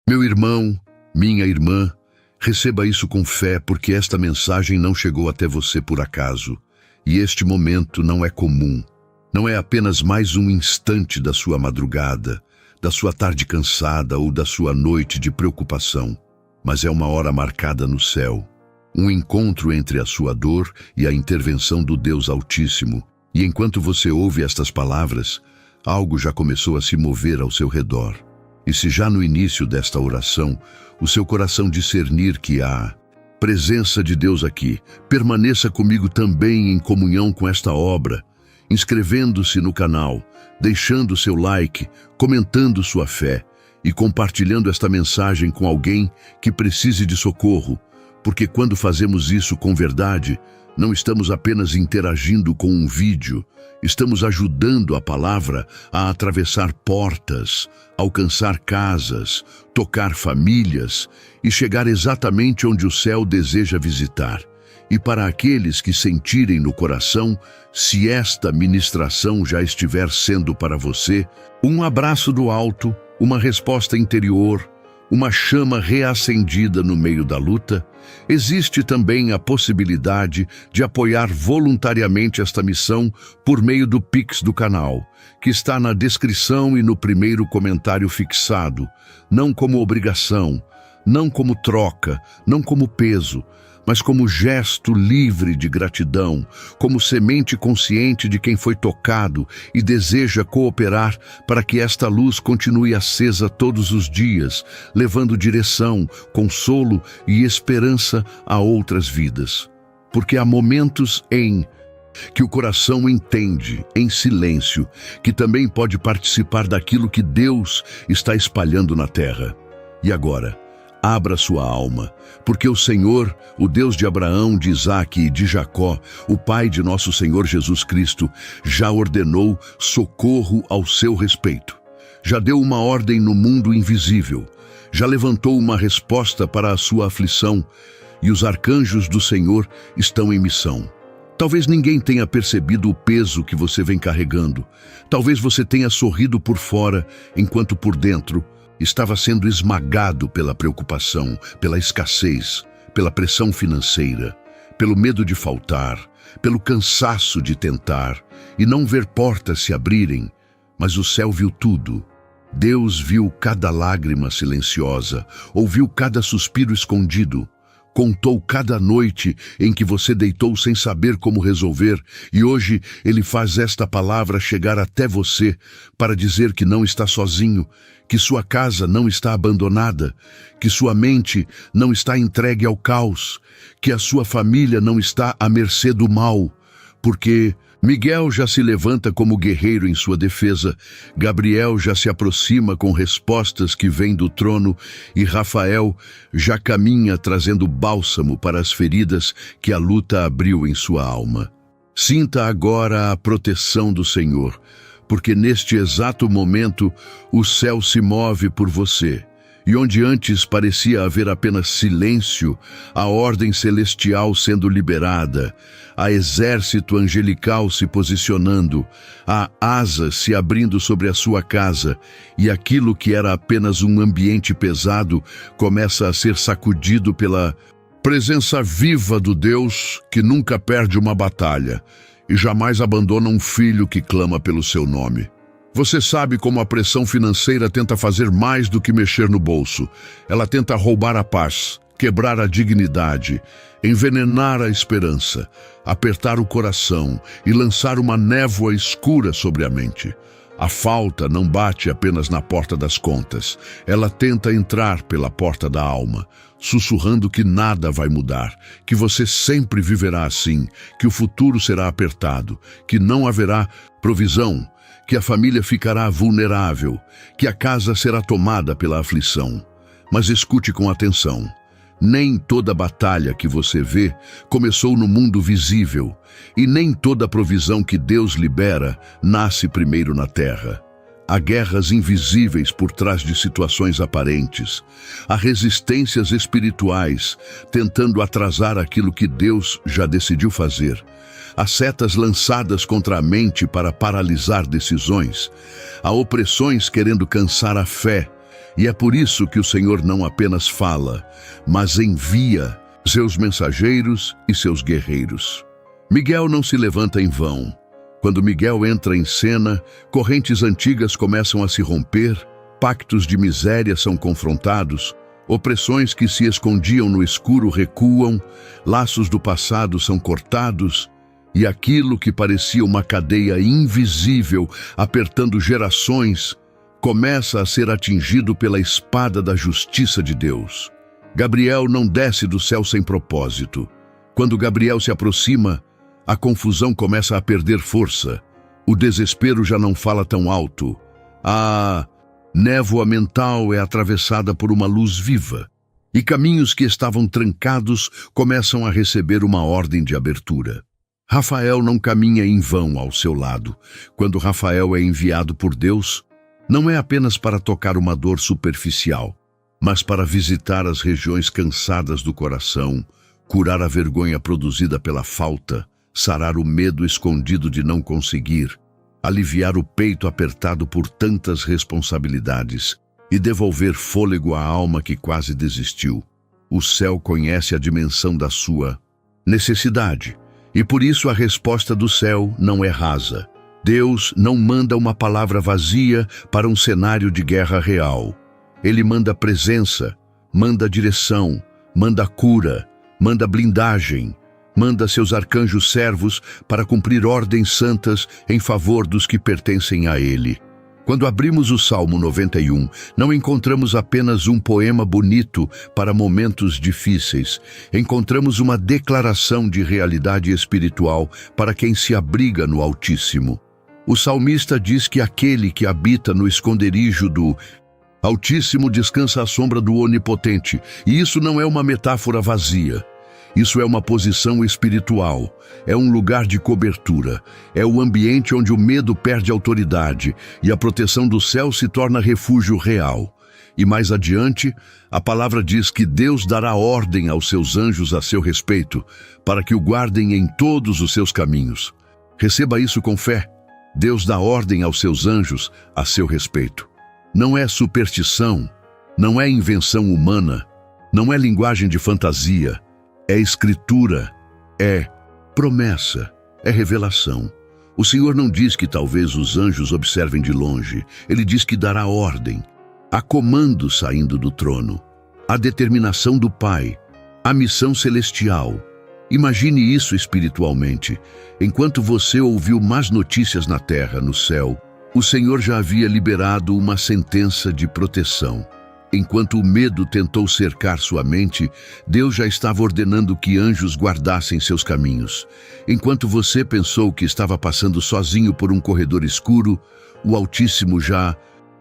Meu irmão, minha irmã, receba isso com fé, porque esta mensagem não chegou até você por acaso. E este momento não é comum. Não é apenas mais um instante da sua madrugada, da sua tarde cansada ou da sua noite de preocupação, mas é uma hora marcada no céu. Um encontro entre a sua dor e a intervenção do Deus Altíssimo. E enquanto você ouve estas palavras, algo já começou a se mover ao seu redor. E se já no início desta oração, o seu coração discernir que há presença de Deus aqui, permaneça comigo também em comunhão com esta obra, inscrevendo-se no canal, deixando seu like, comentando sua fé e compartilhando esta mensagem com alguém que precise de socorro, porque quando fazemos isso com verdade, não estamos apenas interagindo com um vídeo, estamos ajudando a palavra a atravessar portas, alcançar casas, tocar famílias e chegar exatamente onde o céu deseja visitar. E para aqueles que sentirem no coração, se esta ministração já estiver sendo para você, um abraço do alto, uma resposta interior, uma chama reacendida no meio da luta, existe também a possibilidade de apoiar voluntariamente esta missão por meio do Pix do canal, que está na descrição e no primeiro comentário fixado, não como obrigação, não como troca, não como peso, mas como gesto livre de gratidão, como semente consciente de quem foi tocado e deseja cooperar para que esta luz continue acesa todos os dias, levando direção, consolo e esperança a outras vidas. Porque há momentos em que o coração entende, em silêncio, que também pode participar daquilo que Deus está espalhando na terra. E agora, abra sua alma, porque o Senhor, o Deus de Abraão, de Isaque e de Jacó, o Pai de nosso Senhor Jesus Cristo, já ordenou socorro ao seu respeito. Já deu uma ordem no mundo invisível, já levantou uma resposta para a sua aflição, e os arcanjos do Senhor estão em missão. Talvez ninguém tenha percebido o peso que você vem carregando. Talvez você tenha sorrido por fora, enquanto por dentro estava sendo esmagado pela preocupação, pela escassez, pela pressão financeira, pelo medo de faltar, pelo cansaço de tentar e não ver portas se abrirem. Mas o céu viu tudo. Deus viu cada lágrima silenciosa, ouviu cada suspiro escondido, contou cada noite em que você deitou sem saber como resolver, e hoje Ele faz esta palavra chegar até você para dizer que não está sozinho, que sua casa não está abandonada, que sua mente não está entregue ao caos, que a sua família não está à mercê do mal, porque Miguel já se levanta como guerreiro em sua defesa, Gabriel já se aproxima com respostas que vêm do trono e Rafael já caminha trazendo bálsamo para as feridas que a luta abriu em sua alma. Sinta agora a proteção do Senhor, porque neste exato momento o céu se move por você. E onde antes parecia haver apenas silêncio, a ordem celestial sendo liberada, a exército angelical se posicionando, a asas se abrindo sobre a sua casa, e aquilo que era apenas um ambiente pesado começa a ser sacudido pela presença viva do Deus que nunca perde uma batalha e jamais abandona um filho que clama pelo seu nome. Você sabe como a pressão financeira tenta fazer mais do que mexer no bolso. Ela tenta roubar a paz, quebrar a dignidade, envenenar a esperança, apertar o coração e lançar uma névoa escura sobre a mente. A falta não bate apenas na porta das contas. Ela tenta entrar pela porta da alma, sussurrando que nada vai mudar, que você sempre viverá assim, que o futuro será apertado, que não haverá provisão, que a família ficará vulnerável, que a casa será tomada pela aflição. Mas escute com atenção. Nem toda batalha que você vê começou no mundo visível, e nem toda provisão que Deus libera nasce primeiro na terra. Há guerras invisíveis por trás de situações aparentes. Há resistências espirituais tentando atrasar aquilo que Deus já decidiu fazer. Há setas lançadas contra a mente para paralisar decisões. Há opressões querendo cansar a fé. E é por isso que o Senhor não apenas fala, mas envia seus mensageiros e seus guerreiros. Miguel não se levanta em vão. Quando Miguel entra em cena, correntes antigas começam a se romper, pactos de miséria são confrontados, opressões que se escondiam no escuro recuam, laços do passado são cortados, e aquilo que parecia uma cadeia invisível apertando gerações começa a ser atingido pela espada da justiça de Deus. Gabriel não desce do céu sem propósito. Quando Gabriel se aproxima, a confusão começa a perder força. O desespero já não fala tão alto. A névoa mental é atravessada por uma luz viva, e caminhos que estavam trancados começam a receber uma ordem de abertura. Rafael não caminha em vão ao seu lado. Quando Rafael é enviado por Deus, não é apenas para tocar uma dor superficial, mas para visitar as regiões cansadas do coração, curar a vergonha produzida pela falta, sarar o medo escondido de não conseguir, aliviar o peito apertado por tantas responsabilidades e devolver fôlego à alma que quase desistiu. O céu conhece a dimensão da sua necessidade, e por isso a resposta do céu não é rasa. Deus não manda uma palavra vazia para um cenário de guerra real. Ele manda presença, manda direção, manda cura, manda blindagem, manda seus arcanjos servos para cumprir ordens santas em favor dos que pertencem a Ele. Quando abrimos o Salmo 91, não encontramos apenas um poema bonito para momentos difíceis. Encontramos uma declaração de realidade espiritual para quem se abriga no Altíssimo. O salmista diz que aquele que habita no esconderijo do Altíssimo descansa à sombra do Onipotente, e isso não é uma metáfora vazia. Isso é uma posição espiritual, é um lugar de cobertura, é o ambiente onde o medo perde autoridade e a proteção do céu se torna refúgio real. E mais adiante, a palavra diz que Deus dará ordem aos seus anjos a seu respeito, para que o guardem em todos os seus caminhos. Receba isso com fé. Deus dá ordem aos seus anjos a seu respeito. Não é superstição, não é invenção humana, não é linguagem de fantasia, é escritura, é promessa, é revelação. O Senhor não diz que talvez os anjos observem de longe, Ele diz que dará ordem. Há comando saindo do trono, a determinação do Pai, a missão celestial. Imagine isso espiritualmente. Enquanto você ouviu más notícias na terra, no céu, o Senhor já havia liberado uma sentença de proteção. Enquanto o medo tentou cercar sua mente, Deus já estava ordenando que anjos guardassem seus caminhos. Enquanto você pensou que estava passando sozinho por um corredor escuro, o Altíssimo já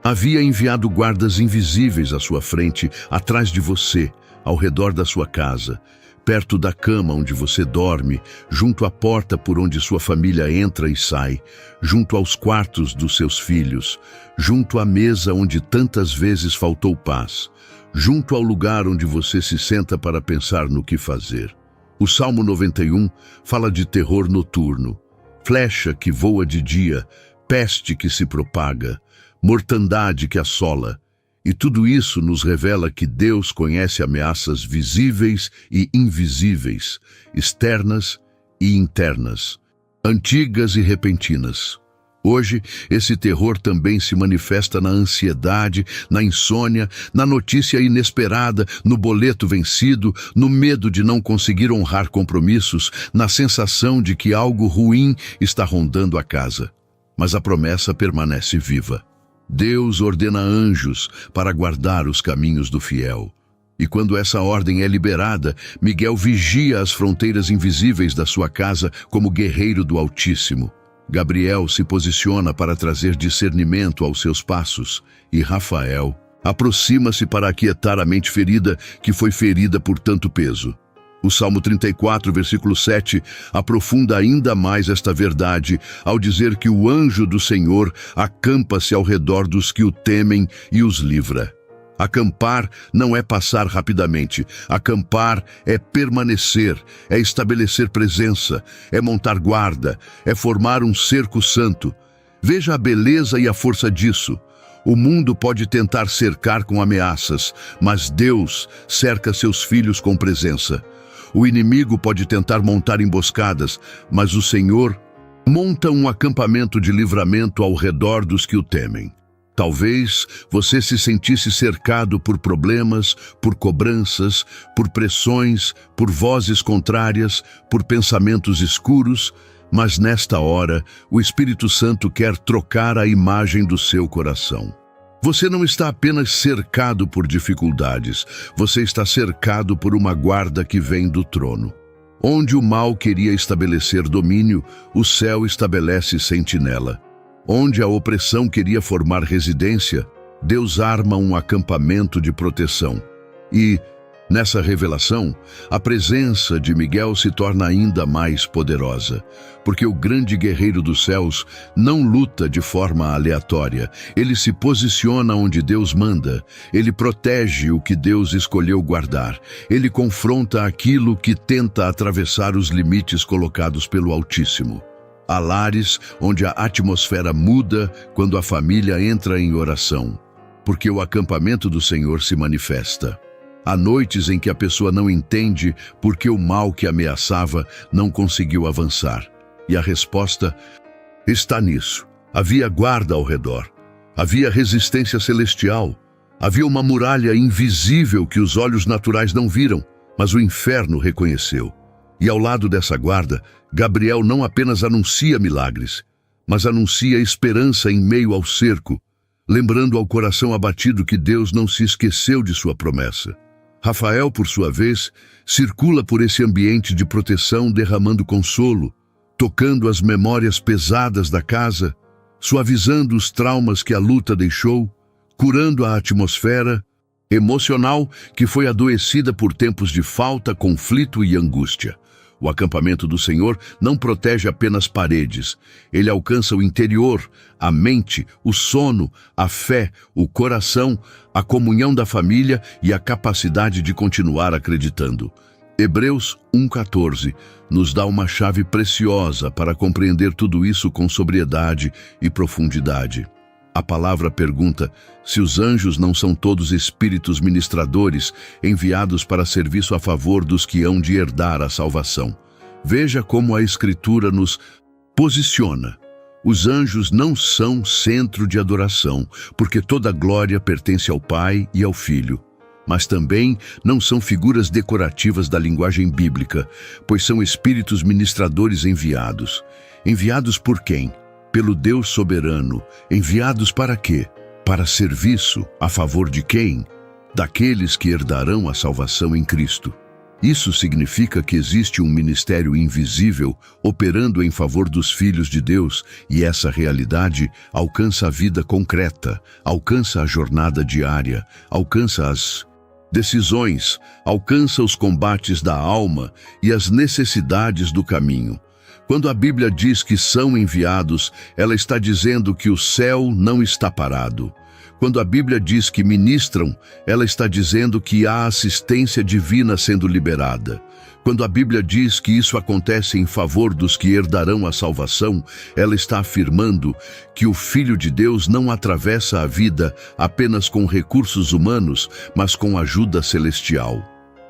havia enviado guardas invisíveis à sua frente, atrás de você, ao redor da sua casa, perto da cama onde você dorme, junto à porta por onde sua família entra e sai, junto aos quartos dos seus filhos, junto à mesa onde tantas vezes faltou paz, junto ao lugar onde você se senta para pensar no que fazer. O Salmo 91 fala de terror noturno, flecha que voa de dia, peste que se propaga, mortandade que assola. E tudo isso nos revela que Deus conhece ameaças visíveis e invisíveis, externas e internas, antigas e repentinas. Hoje, esse terror também se manifesta na ansiedade, na insônia, na notícia inesperada, no boleto vencido, no medo de não conseguir honrar compromissos, na sensação de que algo ruim está rondando a casa. Mas a promessa permanece viva. Deus ordena anjos para guardar os caminhos do fiel. E quando essa ordem é liberada, Miguel vigia as fronteiras invisíveis da sua casa como guerreiro do Altíssimo. Gabriel se posiciona para trazer discernimento aos seus passos, e Rafael aproxima-se para aquietar a mente ferida que foi ferida por tanto peso. O Salmo 34, versículo 7, aprofunda ainda mais esta verdade ao dizer que o anjo do Senhor acampa-se ao redor dos que o temem e os livra. Acampar não é passar rapidamente. Acampar é permanecer, é estabelecer presença, é montar guarda, é formar um cerco santo. Veja a beleza e a força disso. O mundo pode tentar cercar com ameaças, mas Deus cerca seus filhos com presença. O inimigo pode tentar montar emboscadas, mas o Senhor monta um acampamento de livramento ao redor dos que o temem. Talvez você se sentisse cercado por problemas, por cobranças, por pressões, por vozes contrárias, por pensamentos escuros, mas nesta hora o Espírito Santo quer trocar a imagem do seu coração. Você não está apenas cercado por dificuldades, você está cercado por uma guarda que vem do trono. Onde o mal queria estabelecer domínio, o céu estabelece sentinela. Onde a opressão queria formar residência, Deus arma um acampamento de proteção. E, nessa revelação, a presença de Miguel se torna ainda mais poderosa, porque o grande guerreiro dos céus não luta de forma aleatória, ele se posiciona onde Deus manda, ele protege o que Deus escolheu guardar, ele confronta aquilo que tenta atravessar os limites colocados pelo Altíssimo. Há lares onde a atmosfera muda quando a família entra em oração, porque o acampamento do Senhor se manifesta. Há noites em que a pessoa não entende por que o mal que ameaçava não conseguiu avançar. E a resposta está nisso. Havia guarda ao redor. Havia resistência celestial. Havia uma muralha invisível que os olhos naturais não viram, mas o inferno reconheceu. E ao lado dessa guarda, Gabriel não apenas anuncia milagres, mas anuncia esperança em meio ao cerco, lembrando ao coração abatido que Deus não se esqueceu de sua promessa. Rafael, por sua vez, circula por esse ambiente de proteção derramando consolo, tocando as memórias pesadas da casa, suavizando os traumas que a luta deixou, curando a atmosfera emocional que foi adoecida por tempos de falta, conflito e angústia. O acampamento do Senhor não protege apenas paredes, ele alcança o interior, a mente, o sono, a fé, o coração, a comunhão da família e a capacidade de continuar acreditando. Hebreus 1,14 nos dá uma chave preciosa para compreender tudo isso com sobriedade e profundidade. A palavra pergunta se os anjos não são todos espíritos ministradores enviados para serviço a favor dos que hão de herdar a salvação. Veja como a Escritura nos posiciona. Os anjos não são centro de adoração, porque toda glória pertence ao Pai e ao Filho. Mas também não são figuras decorativas da linguagem bíblica, pois são espíritos ministradores enviados. Enviados por quem? Pelo Deus soberano. Enviados para quê? Para serviço, a favor de quem? Daqueles que herdarão a salvação em Cristo. Isso significa que existe um ministério invisível operando em favor dos filhos de Deus, e essa realidade alcança a vida concreta, alcança a jornada diária, alcança as decisões, alcança os combates da alma e as necessidades do caminho. Quando a Bíblia diz que são enviados, ela está dizendo que o céu não está parado. Quando a Bíblia diz que ministram, ela está dizendo que há assistência divina sendo liberada. Quando a Bíblia diz que isso acontece em favor dos que herdarão a salvação, ela está afirmando que o Filho de Deus não atravessa a vida apenas com recursos humanos, mas com ajuda celestial.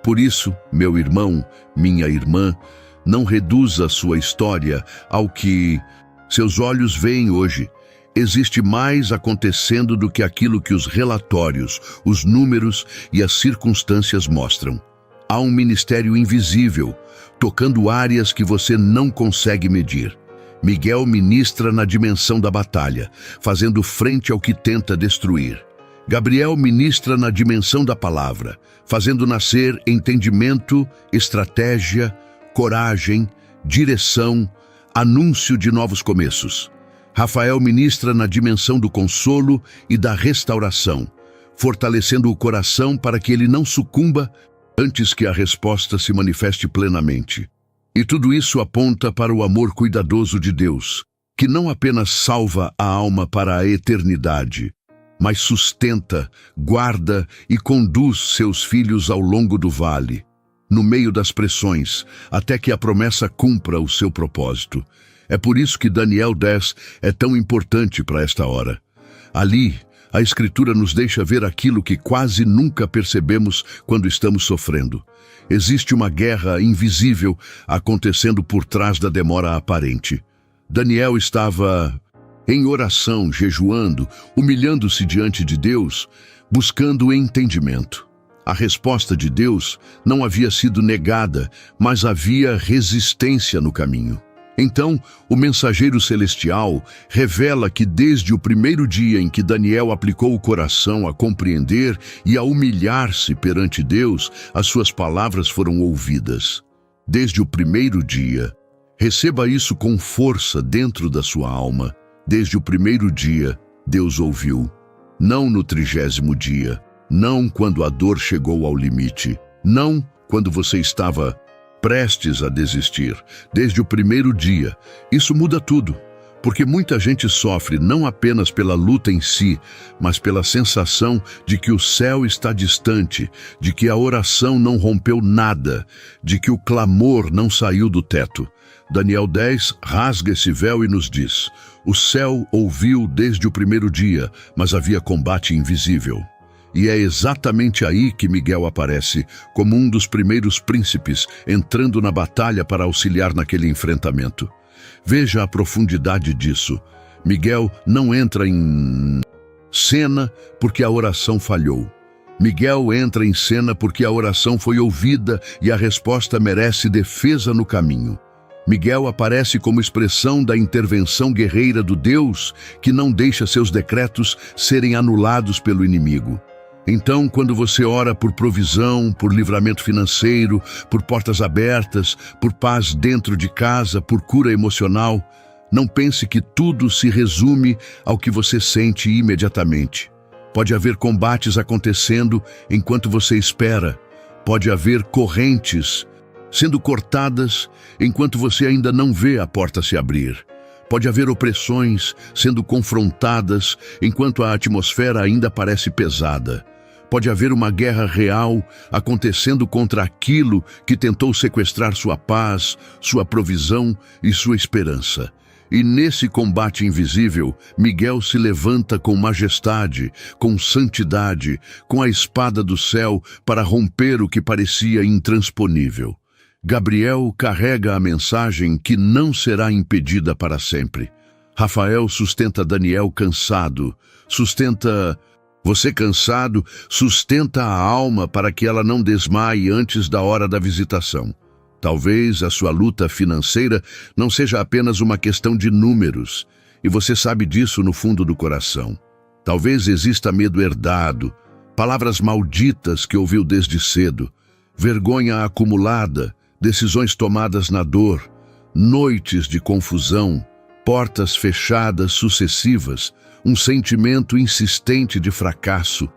Por isso, meu irmão, minha irmã, não reduza sua história ao que seus olhos veem hoje. Existe mais acontecendo do que aquilo que os relatórios, os números e as circunstâncias mostram. Há um ministério invisível, tocando áreas que você não consegue medir. Miguel ministra na dimensão da batalha, fazendo frente ao que tenta destruir. Gabriel ministra na dimensão da palavra, fazendo nascer entendimento, estratégia, coragem, direção, anúncio de novos começos. Rafael ministra na dimensão do consolo e da restauração, fortalecendo o coração para que ele não sucumba antes que a resposta se manifeste plenamente. E tudo isso aponta para o amor cuidadoso de Deus, que não apenas salva a alma para a eternidade, mas sustenta, guarda e conduz seus filhos ao longo do vale, no meio das pressões, até que a promessa cumpra o seu propósito. É por isso que Daniel 10 é tão importante para esta hora. Ali, A Escritura nos deixa ver aquilo que quase nunca percebemos quando estamos sofrendo. Existe uma guerra invisível acontecendo por trás da demora aparente. Daniel estava em oração, jejuando, humilhando-se diante de Deus, buscando entendimento. A resposta de Deus não havia sido negada, mas havia resistência no caminho. Então, o mensageiro celestial revela que desde o primeiro dia em que Daniel aplicou o coração a compreender e a humilhar-se perante Deus, as suas palavras foram ouvidas. Desde o primeiro dia, receba isso com força dentro da sua alma. Desde o primeiro dia, Deus ouviu. Não no 30º dia, não quando a dor chegou ao limite, não quando você estava prestes a desistir. Desde o primeiro dia, isso muda tudo, porque muita gente sofre não apenas pela luta em si, mas pela sensação de que o céu está distante, de que a oração não rompeu nada, de que o clamor não saiu do teto. Daniel 10 rasga esse véu e nos diz: o céu ouviu desde o primeiro dia, mas havia combate invisível. E é exatamente aí que Miguel aparece, como um dos primeiros príncipes, entrando na batalha para auxiliar naquele enfrentamento. Veja a profundidade disso. Miguel não entra em cena porque a oração falhou. Miguel entra em cena porque a oração foi ouvida e a resposta merece defesa no caminho. Miguel aparece como expressão da intervenção guerreira do Deus que não deixa seus decretos serem anulados pelo inimigo. Então, quando você ora por provisão, por livramento financeiro, por portas abertas, por paz dentro de casa, por cura emocional, não pense que tudo se resume ao que você sente imediatamente. Pode haver combates acontecendo enquanto você espera. Pode haver correntes sendo cortadas enquanto você ainda não vê a porta se abrir. Pode haver opressões sendo confrontadas enquanto a atmosfera ainda parece pesada. Pode haver uma guerra real acontecendo contra aquilo que tentou sequestrar sua paz, sua provisão e sua esperança. E nesse combate invisível, Miguel se levanta com majestade, com santidade, com a espada do céu para romper o que parecia intransponível. Gabriel carrega a mensagem que não será impedida para sempre. Rafael sustenta Daniel cansado, Você cansado, sustenta a alma para que ela não desmaie antes da hora da visitação. Talvez a sua luta financeira não seja apenas uma questão de números, e você sabe disso no fundo do coração. Talvez exista medo herdado, palavras malditas que ouviu desde cedo, vergonha acumulada, decisões tomadas na dor, noites de confusão, portas fechadas sucessivas, um sentimento insistente de fracasso,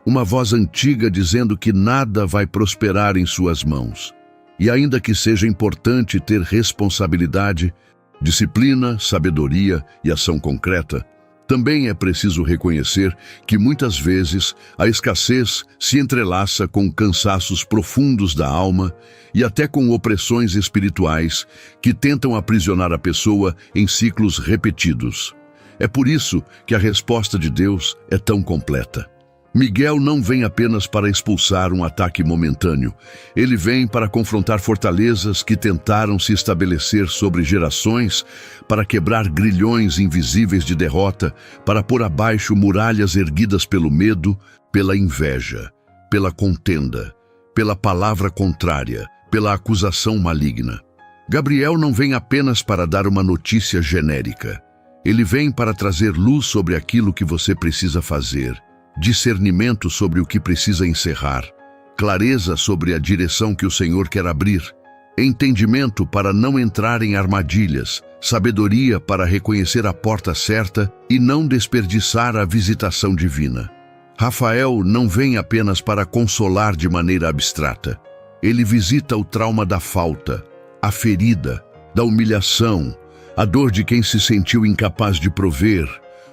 uma voz antiga dizendo que nada vai prosperar em suas mãos. E ainda que seja importante ter responsabilidade, disciplina, sabedoria e ação concreta, também é preciso reconhecer que muitas vezes a escassez se entrelaça com cansaços profundos da alma e até com opressões espirituais que tentam aprisionar a pessoa em ciclos repetidos. É por isso que a resposta de Deus é tão completa. Miguel não vem apenas para expulsar um ataque momentâneo. Ele vem para confrontar fortalezas que tentaram se estabelecer sobre gerações, para quebrar grilhões invisíveis de derrota, para pôr abaixo muralhas erguidas pelo medo, pela inveja, pela contenda, pela palavra contrária, pela acusação maligna. Gabriel não vem apenas para dar uma notícia genérica. Ele vem para trazer luz sobre aquilo que você precisa fazer, discernimento sobre o que precisa encerrar, clareza sobre a direção que o Senhor quer abrir, entendimento para não entrar em armadilhas, sabedoria para reconhecer a porta certa e não desperdiçar a visitação divina. Rafael não vem apenas para consolar de maneira abstrata. Ele visita o trauma da falta, a ferida, da humilhação, a dor de quem se sentiu incapaz de prover,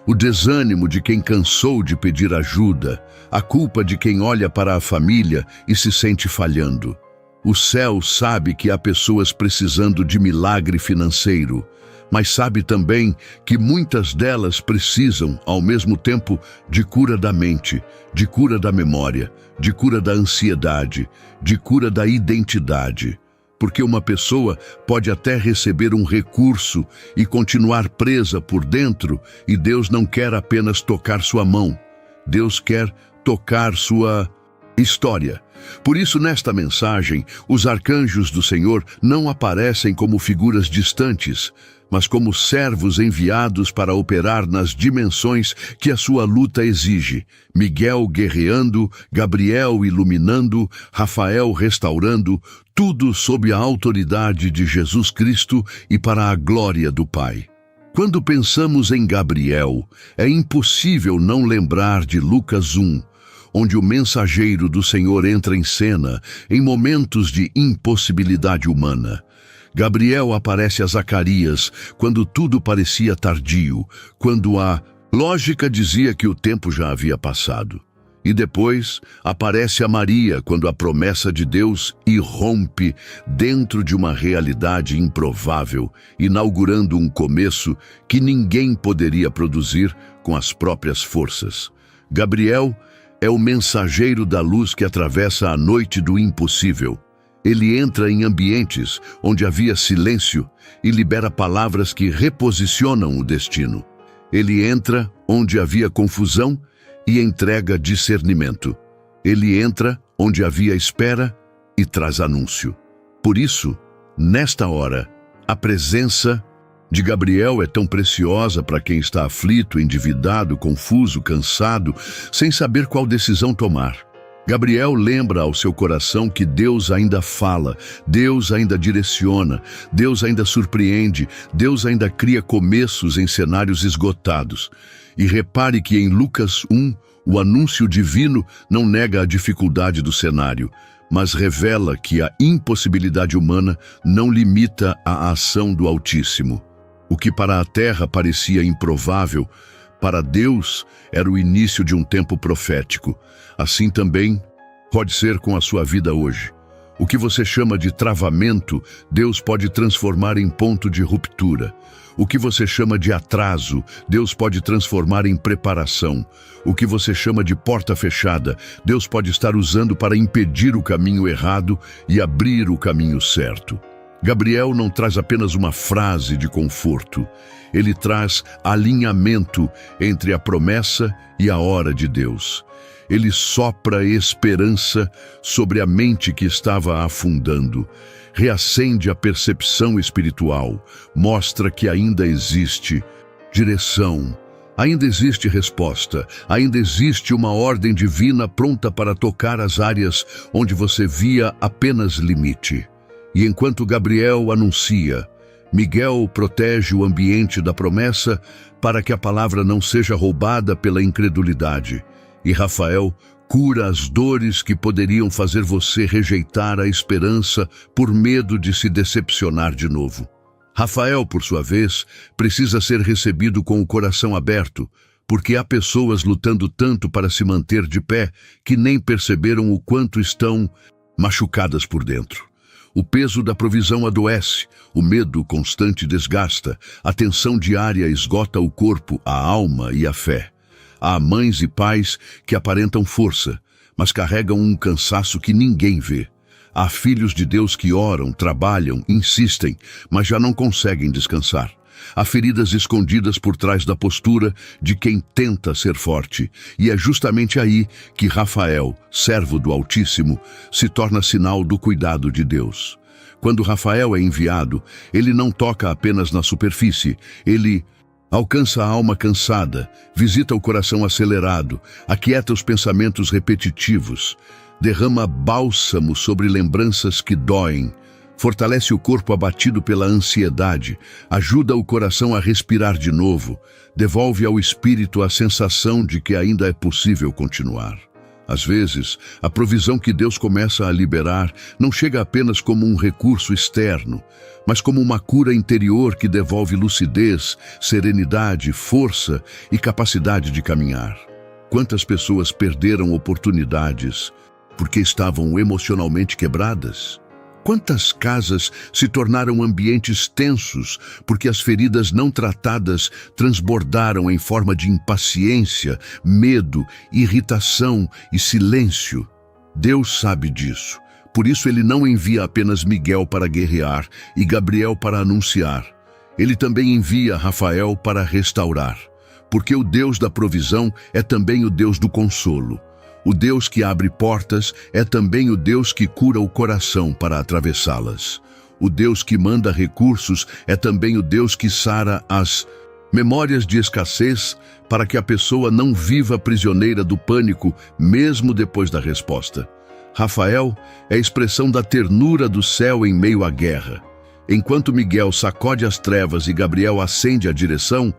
o desânimo de quem cansou de pedir ajuda, a culpa de quem olha para a família e se sente falhando. O céu sabe que há pessoas precisando de milagre financeiro, mas sabe também que muitas delas precisam, ao mesmo tempo, de cura da mente, de cura da memória, de cura da ansiedade, de cura da identidade. Porque uma pessoa pode até receber um recurso e continuar presa por dentro, e Deus não quer apenas tocar sua mão. Deus quer tocar sua história. Por isso, nesta mensagem, os arcanjos do Senhor não aparecem como figuras distantes, mas como servos enviados para operar nas dimensões que a sua luta exige. Miguel guerreando, Gabriel iluminando, Rafael restaurando, tudo sob a autoridade de Jesus Cristo e para a glória do Pai. Quando pensamos em Gabriel, é impossível não lembrar de Lucas 1, onde o mensageiro do Senhor entra em cena em momentos de impossibilidade humana. Gabriel aparece a Zacarias quando tudo parecia tardio, quando a lógica dizia que o tempo já havia passado. E depois aparece a Maria quando a promessa de Deus irrompe dentro de uma realidade improvável, inaugurando um começo que ninguém poderia produzir com as próprias forças. Gabriel é o mensageiro da luz que atravessa a noite do impossível. Ele entra em ambientes onde havia silêncio e libera palavras que reposicionam o destino. Ele entra onde havia confusão e entrega discernimento. Ele entra onde havia espera e traz anúncio. Por isso, nesta hora, a presença de Gabriel é tão preciosa para quem está aflito, endividado, confuso, cansado, sem saber qual decisão tomar. Gabriel lembra ao seu coração que Deus ainda fala, Deus ainda direciona, Deus ainda surpreende, Deus ainda cria começos em cenários esgotados. E repare que em Lucas 1, o anúncio divino não nega a dificuldade do cenário, mas revela que a impossibilidade humana não limita a ação do Altíssimo. O que para a terra parecia improvável, para Deus era o início de um tempo profético. Assim também pode ser com a sua vida hoje. O que você chama de travamento, Deus pode transformar em ponto de ruptura. O que você chama de atraso, Deus pode transformar em preparação. O que você chama de porta fechada, Deus pode estar usando para impedir o caminho errado e abrir o caminho certo. Gabriel não traz apenas uma frase de conforto. Ele traz alinhamento entre a promessa e a hora de Deus. Ele sopra esperança sobre a mente que estava afundando. Reacende a percepção espiritual. Mostra que ainda existe direção. Ainda existe resposta. Ainda existe uma ordem divina pronta para tocar as áreas onde você via apenas limite. E enquanto Gabriel anuncia, Miguel protege o ambiente da promessa para que a palavra não seja roubada pela incredulidade. E Rafael cura as dores que poderiam fazer você rejeitar a esperança por medo de se decepcionar de novo. Rafael, por sua vez, precisa ser recebido com o coração aberto, porque há pessoas lutando tanto para se manter de pé que nem perceberam o quanto estão machucadas por dentro. O peso da provisão adoece, o medo constante desgasta, a tensão diária esgota o corpo, a alma e a fé. Há mães e pais que aparentam força, mas carregam um cansaço que ninguém vê. Há filhos de Deus que oram, trabalham, insistem, mas já não conseguem descansar. Há feridas escondidas por trás da postura de quem tenta ser forte. E é justamente aí que Rafael, servo do Altíssimo, se torna sinal do cuidado de Deus. Quando Rafael é enviado, ele não toca apenas na superfície, ele alcança a alma cansada, visita o coração acelerado, aquieta os pensamentos repetitivos, derrama bálsamo sobre lembranças que doem, fortalece o corpo abatido pela ansiedade, ajuda o coração a respirar de novo, devolve ao espírito a sensação de que ainda é possível continuar. Às vezes, a provisão que Deus começa a liberar não chega apenas como um recurso externo, mas como uma cura interior que devolve lucidez, serenidade, força e capacidade de caminhar. Quantas pessoas perderam oportunidades porque estavam emocionalmente quebradas? Quantas casas se tornaram ambientes tensos porque as feridas não tratadas transbordaram em forma de impaciência, medo, irritação e silêncio? Deus sabe disso. Por isso ele não envia apenas Miguel para guerrear e Gabriel para anunciar. Ele também envia Rafael para restaurar. Porque o Deus da provisão é também o Deus do consolo. O Deus que abre portas é também o Deus que cura o coração para atravessá-las. O Deus que manda recursos é também o Deus que sara as memórias de escassez para que a pessoa não viva prisioneira do pânico mesmo depois da resposta. Rafael é a expressão da ternura do céu em meio à guerra. Enquanto Miguel sacode as trevas e Gabriel acende a direção,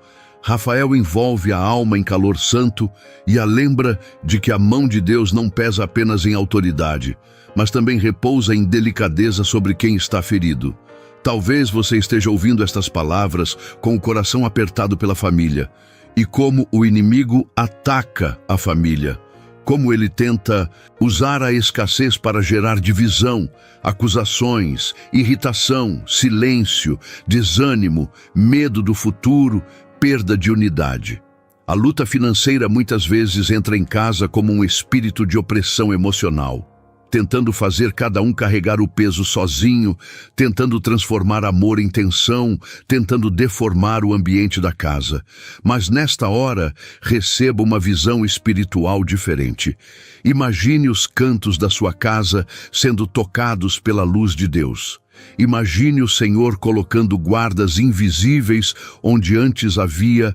Rafael envolve a alma em calor santo e a lembra de que a mão de Deus não pesa apenas em autoridade, mas também repousa em delicadeza sobre quem está ferido. Talvez você esteja ouvindo estas palavras com o coração apertado pela família e como o inimigo ataca a família. Como ele tenta usar a escassez para gerar divisão, acusações, irritação, silêncio, desânimo, medo do futuro, perda de unidade. A luta financeira muitas vezes entra em casa como um espírito de opressão emocional, tentando fazer cada um carregar o peso sozinho, tentando transformar amor em tensão, tentando deformar o ambiente da casa. Mas nesta hora, receba uma visão espiritual diferente. Imagine os cantos da sua casa sendo tocados pela luz de Deus. Imagine o Senhor colocando guardas invisíveis onde antes havia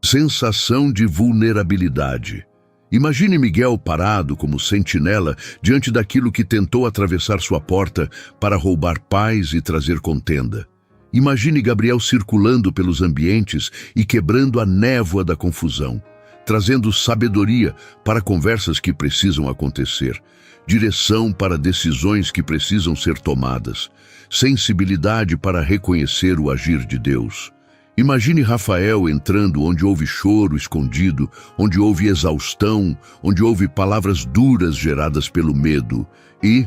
sensação de vulnerabilidade. Imagine Miguel parado como sentinela diante daquilo que tentou atravessar sua porta para roubar paz e trazer contenda. Imagine Gabriel circulando pelos ambientes e quebrando a névoa da confusão, trazendo sabedoria para conversas que precisam acontecer, direção para decisões que precisam ser tomadas, sensibilidade para reconhecer o agir de Deus. Imagine Rafael entrando onde houve choro escondido, onde houve exaustão, onde houve palavras duras geradas pelo medo e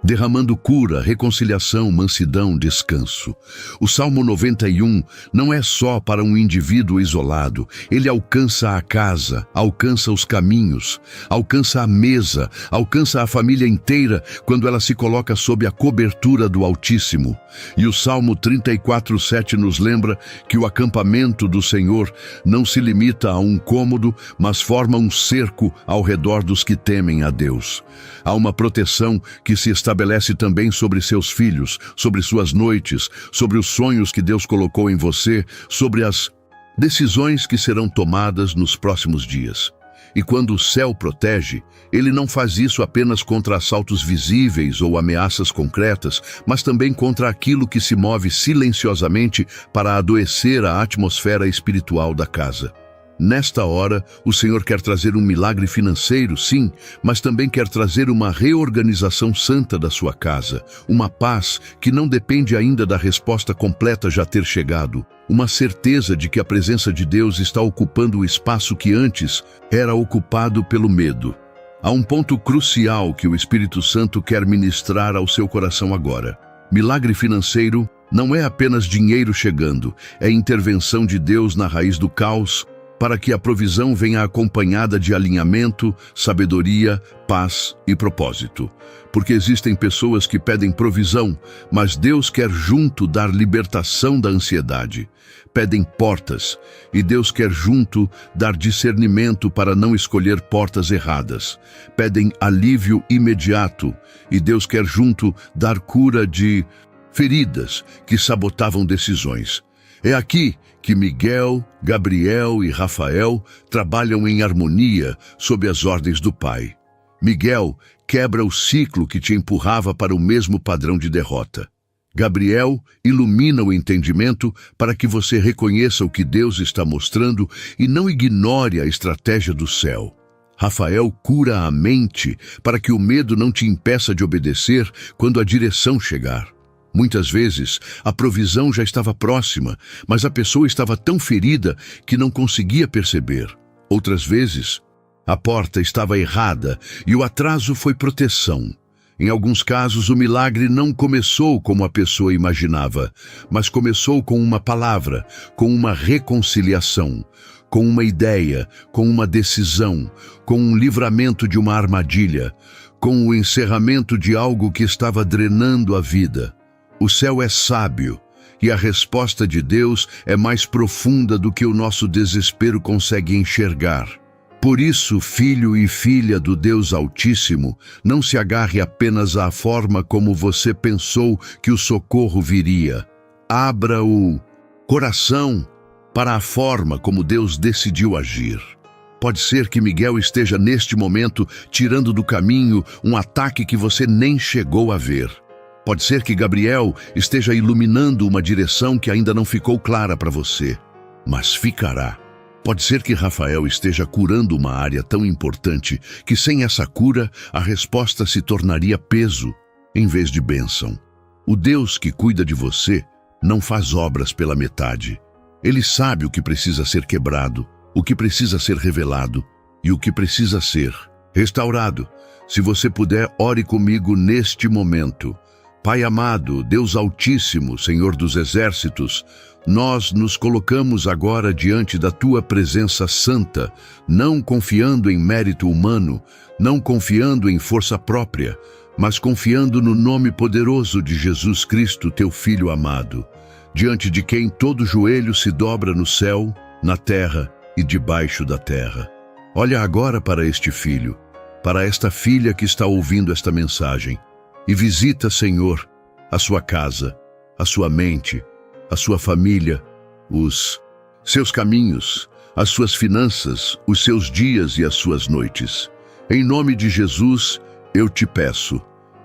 derramando cura, reconciliação, mansidão, descanso. O Salmo 91 não é só para um indivíduo isolado. Ele alcança a casa, alcança os caminhos, alcança a mesa, alcança a família inteira quando ela se coloca sob a cobertura do Altíssimo. E o Salmo 34:7 nos lembra que o acampamento do Senhor não se limita a um cômodo, mas forma um cerco ao redor dos que temem a Deus. Há uma proteção que se estabelece também sobre seus filhos, sobre suas noites, sobre os sonhos que Deus colocou em você, sobre as decisões que serão tomadas nos próximos dias. E quando o céu protege, ele não faz isso apenas contra assaltos visíveis ou ameaças concretas, mas também contra aquilo que se move silenciosamente para adoecer a atmosfera espiritual da casa. Nesta hora, o Senhor quer trazer um milagre financeiro, sim, mas também quer trazer uma reorganização santa da sua casa, uma paz que não depende ainda da resposta completa já ter chegado, uma certeza de que a presença de Deus está ocupando o espaço que antes era ocupado pelo medo. Há um ponto crucial que o Espírito Santo quer ministrar ao seu coração agora. Milagre financeiro não é apenas dinheiro chegando, é intervenção de Deus na raiz do caos, para que a provisão venha acompanhada de alinhamento, sabedoria, paz e propósito. Porque existem pessoas que pedem provisão, mas Deus quer junto dar libertação da ansiedade. Pedem portas, e Deus quer junto dar discernimento para não escolher portas erradas. Pedem alívio imediato, e Deus quer junto dar cura de feridas que sabotavam decisões. É aqui que Miguel, Gabriel e Rafael trabalham em harmonia sob as ordens do Pai. Miguel quebra o ciclo que te empurrava para o mesmo padrão de derrota. Gabriel ilumina o entendimento para que você reconheça o que Deus está mostrando e não ignore a estratégia do céu. Rafael cura a mente para que o medo não te impeça de obedecer quando a direção chegar. Muitas vezes, a provisão já estava próxima, mas a pessoa estava tão ferida que não conseguia perceber. Outras vezes, a porta estava errada e o atraso foi proteção. Em alguns casos, o milagre não começou como a pessoa imaginava, mas começou com uma palavra, com uma reconciliação, com uma ideia, com uma decisão, com um livramento de uma armadilha, com o encerramento de algo que estava drenando a vida. O céu é sábio, e a resposta de Deus é mais profunda do que o nosso desespero consegue enxergar. Por isso, filho e filha do Deus Altíssimo, não se agarre apenas à forma como você pensou que o socorro viria. Abra o coração para a forma como Deus decidiu agir. Pode ser que Miguel esteja neste momento tirando do caminho um ataque que você nem chegou a ver. Pode ser que Gabriel esteja iluminando uma direção que ainda não ficou clara para você, mas ficará. Pode ser que Rafael esteja curando uma área tão importante que sem essa cura a resposta se tornaria peso em vez de bênção. O Deus que cuida de você não faz obras pela metade. Ele sabe o que precisa ser quebrado, o que precisa ser revelado e o que precisa ser restaurado. Se você puder, ore comigo neste momento. Pai amado, Deus Altíssimo, Senhor dos Exércitos, nós nos colocamos agora diante da Tua presença santa, não confiando em mérito humano, não confiando em força própria, mas confiando no nome poderoso de Jesus Cristo, Teu Filho amado, diante de quem todo joelho se dobra no céu, na terra e debaixo da terra. Olha agora para este filho, para esta filha que está ouvindo esta mensagem, e visita, Senhor, a sua casa, a sua mente, a sua família, os seus caminhos, as suas finanças, os seus dias e as suas noites. Em nome de Jesus, eu te peço,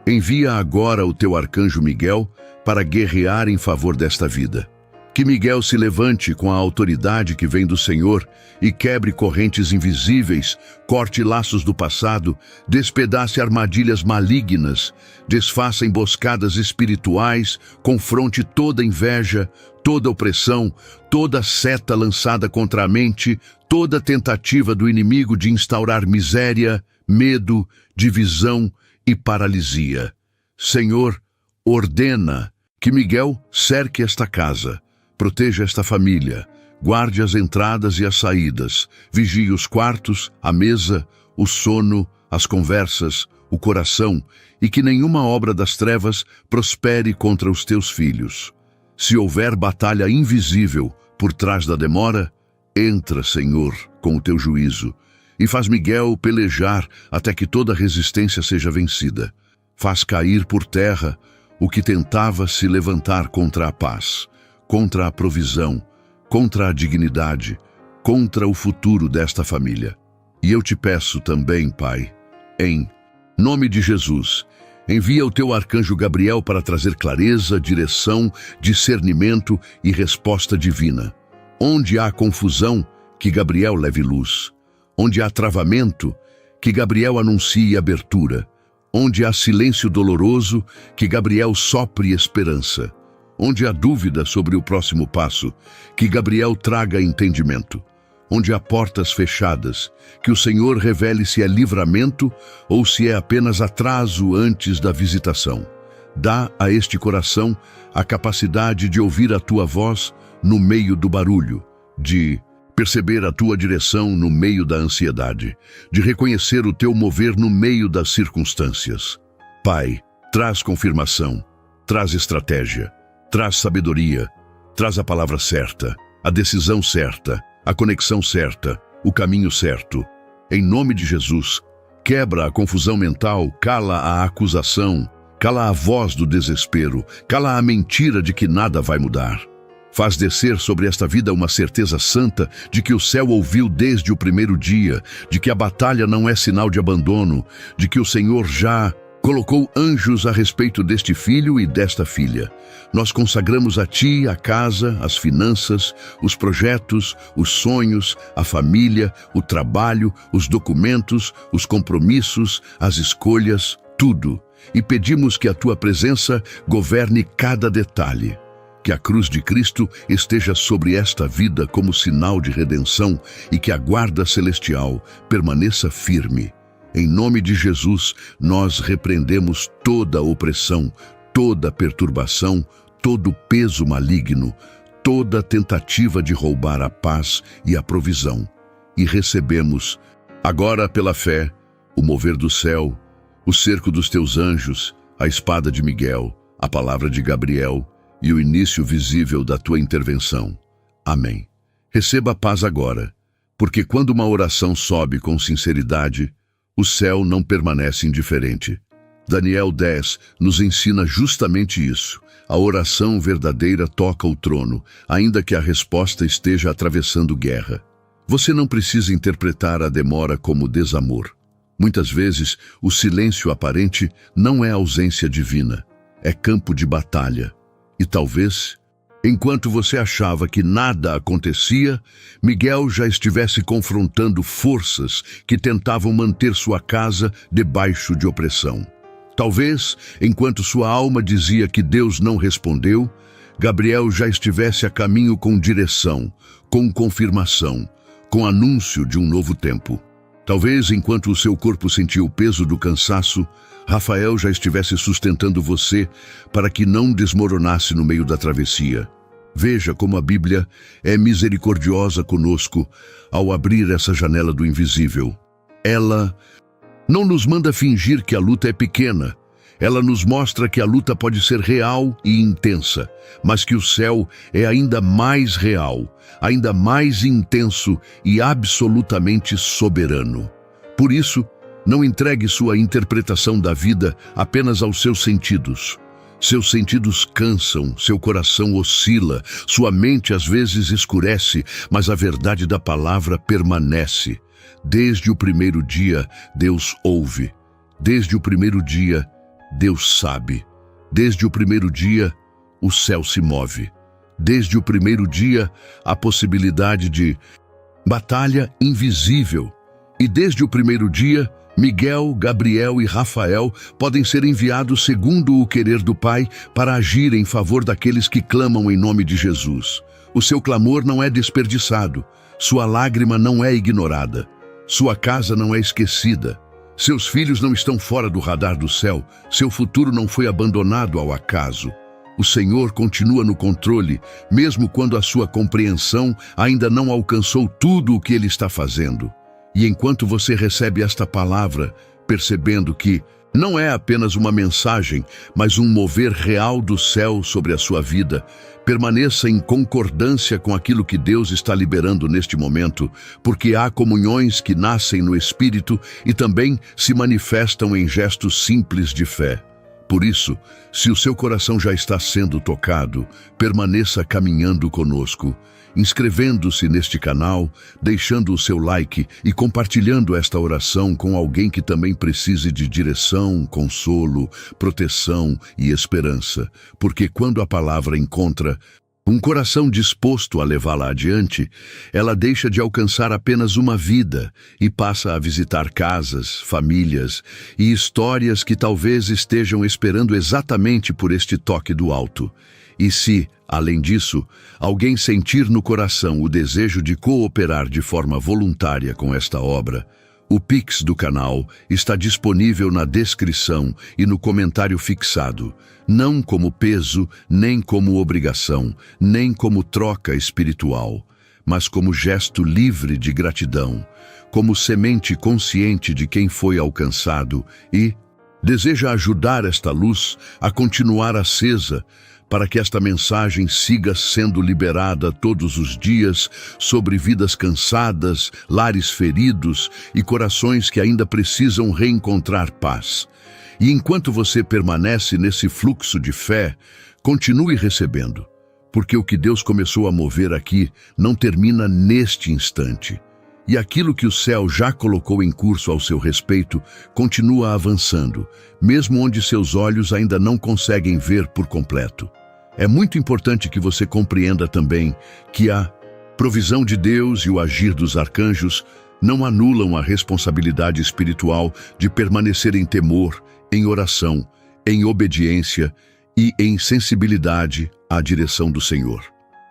envia agora o teu arcanjo Miguel para guerrear em favor desta vida. Que Miguel se levante com a autoridade que vem do Senhor e quebre correntes invisíveis, corte laços do passado, despedace armadilhas malignas, desfaça emboscadas espirituais, confronte toda inveja, toda opressão, toda seta lançada contra a mente, toda tentativa do inimigo de instaurar miséria, medo, divisão e paralisia. Senhor, ordena que Miguel cerque esta casa, proteja esta família, guarde as entradas e as saídas, vigie os quartos, a mesa, o sono, as conversas, o coração, e que nenhuma obra das trevas prospere contra os teus filhos. Se houver batalha invisível por trás da demora, entra, Senhor, com o teu juízo, e faz Miguel pelejar até que toda resistência seja vencida. Faz cair por terra o que tentava se levantar contra a paz, contra a provisão, contra a dignidade, contra o futuro desta família. E eu te peço também, Pai, em nome de Jesus, envia o teu arcanjo Gabriel para trazer clareza, direção, discernimento e resposta divina. Onde há confusão, que Gabriel leve luz. Onde há travamento, que Gabriel anuncie abertura. Onde há silêncio doloroso, que Gabriel sopre esperança. Onde há dúvida sobre o próximo passo, que Gabriel traga entendimento. Onde há portas fechadas, que o Senhor revele se é livramento ou se é apenas atraso antes da visitação. Dá a este coração a capacidade de ouvir a tua voz no meio do barulho, de perceber a tua direção no meio da ansiedade, de reconhecer o teu mover no meio das circunstâncias. Pai, traz confirmação, traz estratégia, traz sabedoria, traz a palavra certa, a decisão certa, a conexão certa, o caminho certo. Em nome de Jesus, quebra a confusão mental, cala a acusação, cala a voz do desespero, cala a mentira de que nada vai mudar. Faz descer sobre esta vida uma certeza santa de que o céu ouviu desde o primeiro dia, de que a batalha não é sinal de abandono, de que o Senhor já colocou anjos a respeito deste filho e desta filha. Nós consagramos a Ti a casa, as finanças, os projetos, os sonhos, a família, o trabalho, os documentos, os compromissos, as escolhas, tudo. E pedimos que a Tua presença governe cada detalhe. Que a cruz de Cristo esteja sobre esta vida como sinal de redenção e que a guarda celestial permaneça firme. Em nome de Jesus, nós repreendemos toda opressão, toda perturbação, todo peso maligno, toda tentativa de roubar a paz e a provisão. E recebemos, agora pela fé, o mover do céu, o cerco dos teus anjos, a espada de Miguel, a palavra de Gabriel e o início visível da tua intervenção. Amém. Receba a paz agora, porque quando uma oração sobe com sinceridade, o céu não permanece indiferente. Daniel 10 nos ensina justamente isso. A oração verdadeira toca o trono, ainda que a resposta esteja atravessando guerra. Você não precisa interpretar a demora como desamor. Muitas vezes, o silêncio aparente não é ausência divina, é campo de batalha. E talvez, enquanto você achava que nada acontecia, Miguel já estivesse confrontando forças que tentavam manter sua casa debaixo de opressão. Talvez, enquanto sua alma dizia que Deus não respondeu, Gabriel já estivesse a caminho com direção, com confirmação, com anúncio de um novo tempo. Talvez, enquanto o seu corpo sentia o peso do cansaço, Rafael já estivesse sustentando você para que não desmoronasse no meio da travessia. Veja como a Bíblia é misericordiosa conosco ao abrir essa janela do invisível. Ela não nos manda fingir que a luta é pequena. Ela nos mostra que a luta pode ser real e intensa, mas que o céu é ainda mais real, ainda mais intenso e absolutamente soberano. Por isso, não entregue sua interpretação da vida apenas aos seus sentidos. Seus sentidos cansam, seu coração oscila, sua mente às vezes escurece, mas a verdade da palavra permanece. Desde o primeiro dia, Deus ouve. Desde o primeiro dia, Deus sabe. Desde o primeiro dia, o céu se move. Desde o primeiro dia, a possibilidade de batalha invisível. E desde o primeiro dia, Miguel, Gabriel e Rafael podem ser enviados segundo o querer do Pai para agir em favor daqueles que clamam em nome de Jesus. O seu clamor não é desperdiçado, sua lágrima não é ignorada, sua casa não é esquecida, seus filhos não estão fora do radar do céu, seu futuro não foi abandonado ao acaso. O Senhor continua no controle, mesmo quando a sua compreensão ainda não alcançou tudo o que Ele está fazendo. E enquanto você recebe esta palavra, percebendo que não é apenas uma mensagem, mas um mover real do céu sobre a sua vida, permaneça em concordância com aquilo que Deus está liberando neste momento, porque há comunhões que nascem no Espírito e também se manifestam em gestos simples de fé. Por isso, se o seu coração já está sendo tocado, permaneça caminhando conosco, inscrevendo-se neste canal, deixando o seu like e compartilhando esta oração com alguém que também precise de direção, consolo, proteção e esperança, porque quando a palavra encontra um coração disposto a levá-la adiante, ela deixa de alcançar apenas uma vida e passa a visitar casas, famílias e histórias que talvez estejam esperando exatamente por este toque do alto. E se, além disso, alguém sentir no coração o desejo de cooperar de forma voluntária com esta obra, o Pix do canal está disponível na descrição e no comentário fixado, não como peso, nem como obrigação, nem como troca espiritual, mas como gesto livre de gratidão, como semente consciente de quem foi alcançado e deseja ajudar esta luz a continuar acesa, para que esta mensagem siga sendo liberada todos os dias sobre vidas cansadas, lares feridos e corações que ainda precisam reencontrar paz. E enquanto você permanece nesse fluxo de fé, continue recebendo, porque o que Deus começou a mover aqui não termina neste instante. E aquilo que o céu já colocou em curso ao seu respeito continua avançando, mesmo onde seus olhos ainda não conseguem ver por completo. É muito importante que você compreenda também que a provisão de Deus e o agir dos arcanjos não anulam a responsabilidade espiritual de permanecer em temor, em oração, em obediência e em sensibilidade à direção do Senhor.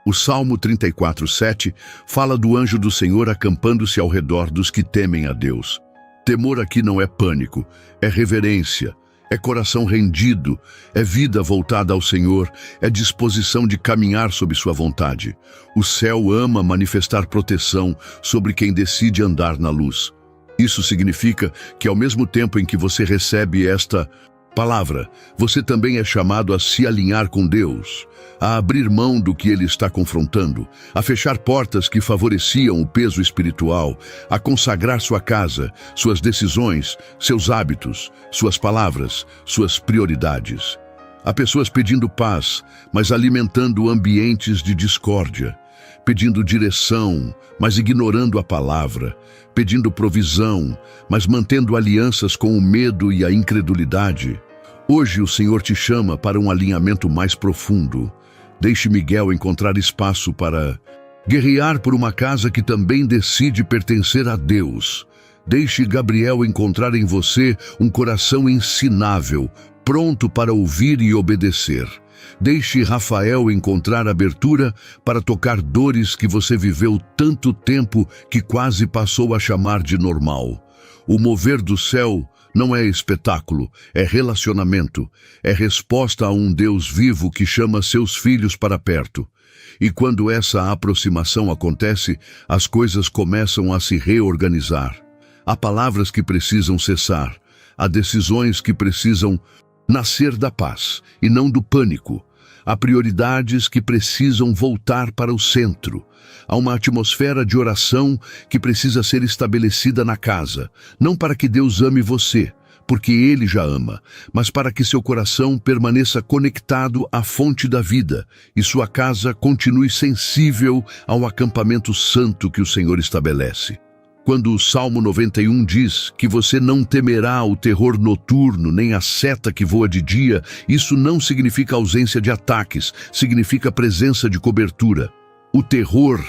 O Salmo 34:7 fala do anjo do Senhor acampando-se ao redor dos que temem a Deus. Temor aqui não é pânico, é reverência, é coração rendido, é vida voltada ao Senhor, é disposição de caminhar sob sua vontade. O céu ama manifestar proteção sobre quem decide andar na luz. Isso significa que ao mesmo tempo em que você recebe esta palavra, você também é chamado a se alinhar com Deus, a abrir mão do que Ele está confrontando, a fechar portas que favoreciam o peso espiritual, a consagrar sua casa, suas decisões, seus hábitos, suas palavras, suas prioridades. Há pessoas pedindo paz, mas alimentando ambientes de discórdia, pedindo direção, mas ignorando a palavra, pedindo provisão, mas mantendo alianças com o medo e a incredulidade. Hoje o Senhor te chama para um alinhamento mais profundo. Deixe Miguel encontrar espaço para guerrear por uma casa que também decide pertencer a Deus. Deixe Gabriel encontrar em você um coração ensinável, pronto para ouvir e obedecer. Deixe Rafael encontrar abertura para tocar dores que você viveu tanto tempo que quase passou a chamar de normal. O mover do céu não é espetáculo, é relacionamento, é resposta a um Deus vivo que chama seus filhos para perto. E quando essa aproximação acontece, as coisas começam a se reorganizar. Há palavras que precisam cessar, há decisões que precisam nascer da paz e não do pânico. Há prioridades que precisam voltar para o centro. Há uma atmosfera de oração que precisa ser estabelecida na casa, não para que Deus ame você, porque Ele já ama, mas para que seu coração permaneça conectado à fonte da vida e sua casa continue sensível ao acampamento santo que o Senhor estabelece. Quando o Salmo 91 diz que você não temerá o terror noturno, nem a seta que voa de dia, isso não significa ausência de ataques, significa presença de cobertura. O terror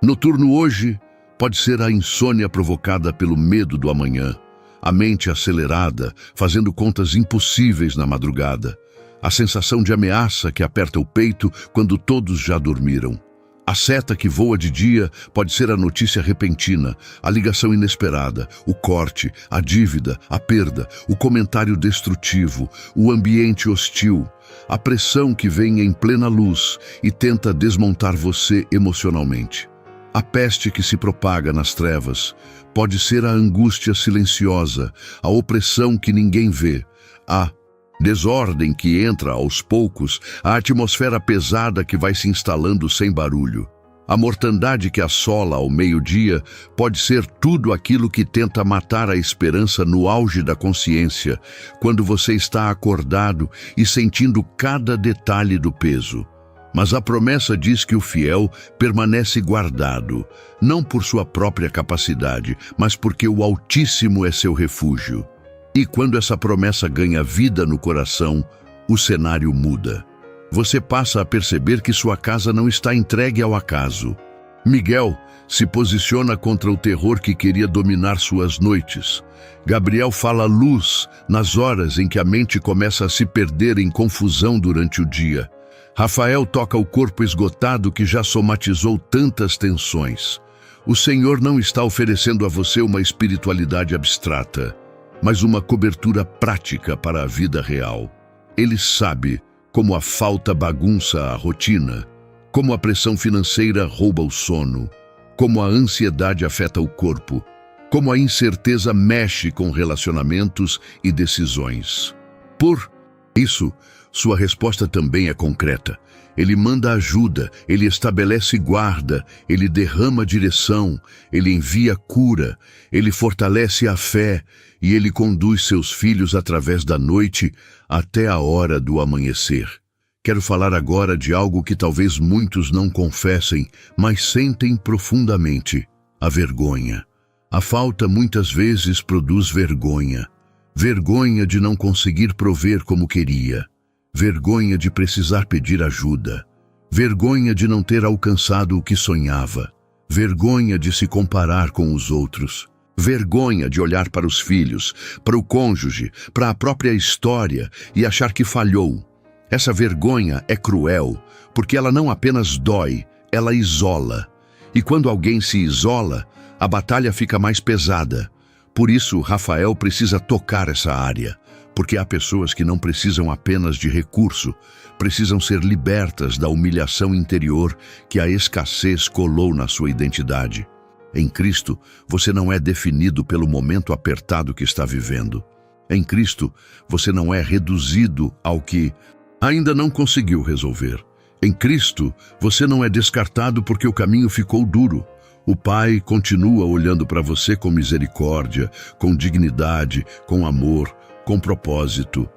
noturno hoje pode ser a insônia provocada pelo medo do amanhã, a mente acelerada, fazendo contas impossíveis na madrugada, a sensação de ameaça que aperta o peito quando todos já dormiram. A seta que voa de dia pode ser a notícia repentina, a ligação inesperada, o corte, a dívida, a perda, o comentário destrutivo, o ambiente hostil, a pressão que vem em plena luz e tenta desmontar você emocionalmente. A peste que se propaga nas trevas pode ser a angústia silenciosa, a opressão que ninguém vê, a desordem que entra aos poucos, a atmosfera pesada que vai se instalando sem barulho. A mortandade que assola ao meio-dia pode ser tudo aquilo que tenta matar a esperança no auge da consciência, quando você está acordado e sentindo cada detalhe do peso. Mas a promessa diz que o fiel permanece guardado, não por sua própria capacidade, mas porque o Altíssimo é seu refúgio. E quando essa promessa ganha vida no coração, o cenário muda. Você passa a perceber que sua casa não está entregue ao acaso. Miguel se posiciona contra o terror que queria dominar suas noites. Gabriel fala luz nas horas em que a mente começa a se perder em confusão durante o dia. Rafael toca o corpo esgotado que já somatizou tantas tensões. O Senhor não está oferecendo a você uma espiritualidade abstrata, mas uma cobertura prática para a vida real. Ele sabe como a falta bagunça a rotina, como a pressão financeira rouba o sono, como a ansiedade afeta o corpo, como a incerteza mexe com relacionamentos e decisões. Por isso, sua resposta também é concreta. Ele manda ajuda, ele estabelece guarda, ele derrama direção, ele envia cura, ele fortalece a fé e ele conduz seus filhos através da noite até a hora do amanhecer. Quero falar agora de algo que talvez muitos não confessem, mas sentem profundamente: a vergonha. A falta muitas vezes produz vergonha. Vergonha de não conseguir prover como queria. Vergonha de precisar pedir ajuda. Vergonha de não ter alcançado o que sonhava. Vergonha de se comparar com os outros. Vergonha de olhar para os filhos, para o cônjuge, para a própria história e achar que falhou. Essa vergonha é cruel, porque ela não apenas dói, ela isola. E quando alguém se isola, a batalha fica mais pesada, Por isso, Rafael precisa tocar essa área, porque há pessoas que não precisam apenas de recurso, precisam ser libertas da humilhação interior que a escassez colou na sua identidade. Em Cristo, você não é definido pelo momento apertado que está vivendo. Em Cristo, você não é reduzido ao que ainda não conseguiu resolver. Em Cristo, você não é descartado porque o caminho ficou duro. O Pai continua olhando para você com misericórdia, com dignidade, com amor, com propósito.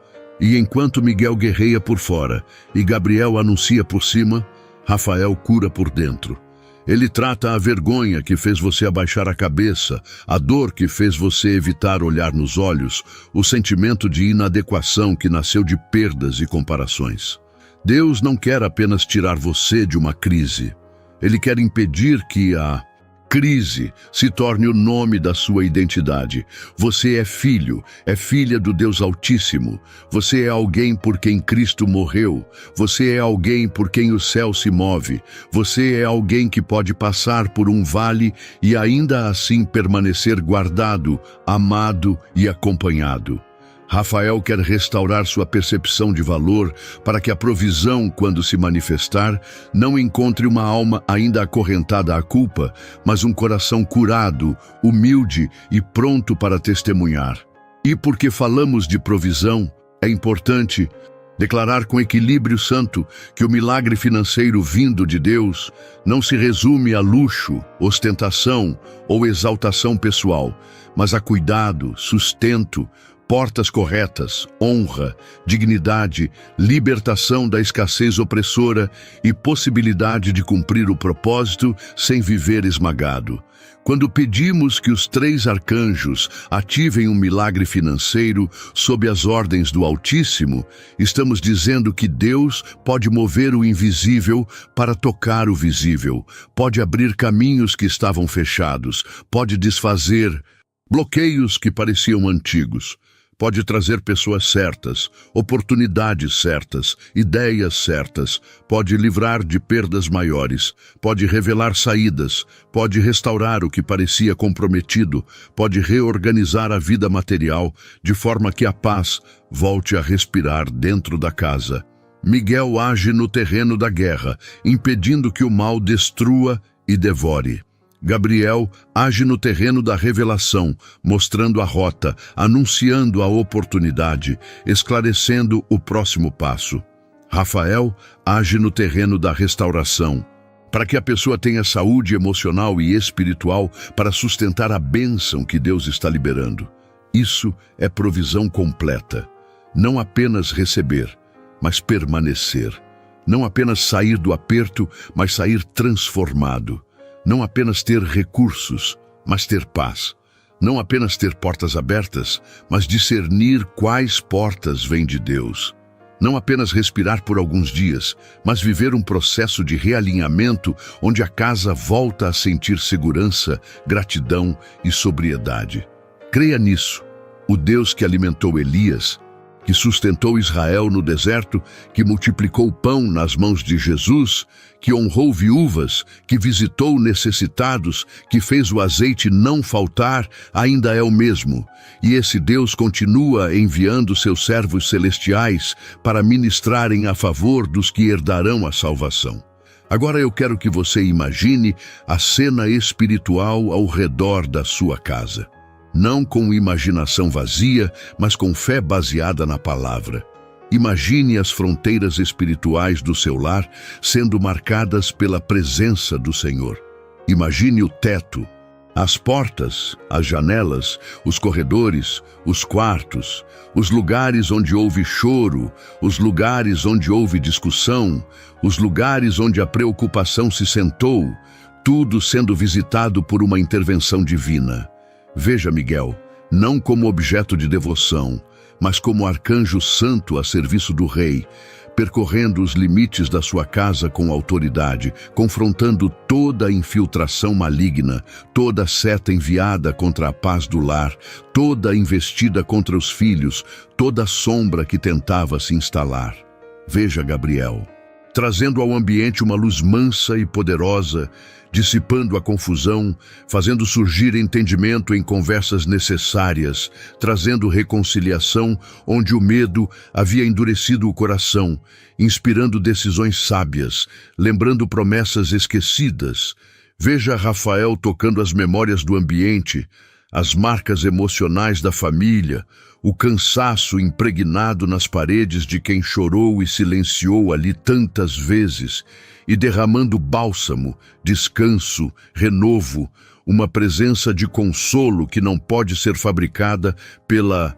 E enquanto Miguel guerreia por fora e Gabriel anuncia por cima, Rafael cura por dentro. Ele trata a vergonha que fez você abaixar a cabeça, a dor que fez você evitar olhar nos olhos, o sentimento de inadequação que nasceu de perdas e comparações. Deus não quer apenas tirar você de uma crise. Ele quer impedir que a crise se torne o nome da sua identidade. Você é filho, é filha do Deus Altíssimo. Você é alguém por quem Cristo morreu. Você é alguém por quem o céu se move. Você é alguém que pode passar por um vale e ainda assim permanecer guardado, amado e acompanhado. Rafael quer restaurar sua percepção de valor para que a provisão, quando se manifestar, não encontre uma alma ainda acorrentada à culpa, mas um coração curado, humilde e pronto para testemunhar. E porque falamos de provisão, é importante declarar com equilíbrio santo que o milagre financeiro vindo de Deus não se resume a luxo, ostentação ou exaltação pessoal, mas a cuidado, sustento, portas corretas, honra, dignidade, libertação da escassez opressora e possibilidade de cumprir o propósito sem viver esmagado. Quando pedimos que os 3 arcanjos ativem um milagre financeiro sob as ordens do Altíssimo, estamos dizendo que Deus pode mover o invisível para tocar o visível, pode abrir caminhos que estavam fechados, pode desfazer bloqueios que pareciam antigos. Pode trazer pessoas certas, oportunidades certas, ideias certas, pode livrar de perdas maiores, pode revelar saídas, pode restaurar o que parecia comprometido, pode reorganizar a vida material de forma que a paz volte a respirar dentro da casa. Miguel age no terreno da guerra, impedindo que o mal destrua e devore. Gabriel age no terreno da revelação, mostrando a rota, anunciando a oportunidade, esclarecendo o próximo passo. Rafael age no terreno da restauração, para que a pessoa tenha saúde emocional e espiritual para sustentar a bênção que Deus está liberando. Isso é provisão completa. Não apenas receber, mas permanecer. Não apenas sair do aperto, mas sair transformado. Não apenas ter recursos, mas ter paz. Não apenas ter portas abertas, mas discernir quais portas vêm de Deus. Não apenas respirar por alguns dias, mas viver um processo de realinhamento onde a casa volta a sentir segurança, gratidão e sobriedade. Creia nisso. O Deus que alimentou Elias, que sustentou Israel no deserto, que multiplicou o pão nas mãos de Jesus, que honrou viúvas, que visitou necessitados, que fez o azeite não faltar, ainda é o mesmo. E esse Deus continua enviando seus servos celestiais para ministrarem a favor dos que herdarão a salvação. Agora eu quero que você imagine a cena espiritual ao redor da sua casa. Não com imaginação vazia, mas com fé baseada na palavra. Imagine as fronteiras espirituais do seu lar sendo marcadas pela presença do Senhor. Imagine o teto, as portas, as janelas, os corredores, os quartos, os lugares onde houve choro, os lugares onde houve discussão, os lugares onde a preocupação se sentou, tudo sendo visitado por uma intervenção divina. Veja Miguel, não como objeto de devoção, mas como arcanjo santo a serviço do rei, percorrendo os limites da sua casa com autoridade, confrontando toda infiltração maligna, toda seta enviada contra a paz do lar, toda investida contra os filhos, toda sombra que tentava se instalar. Veja Gabriel, trazendo ao ambiente uma luz mansa e poderosa, dissipando a confusão, fazendo surgir entendimento em conversas necessárias, trazendo reconciliação onde o medo havia endurecido o coração, inspirando decisões sábias, lembrando promessas esquecidas. Veja Rafael tocando as memórias do ambiente, as marcas emocionais da família, o cansaço impregnado nas paredes de quem chorou e silenciou ali tantas vezes, e derramando bálsamo, descanso, renovo, uma presença de consolo que não pode ser fabricada pela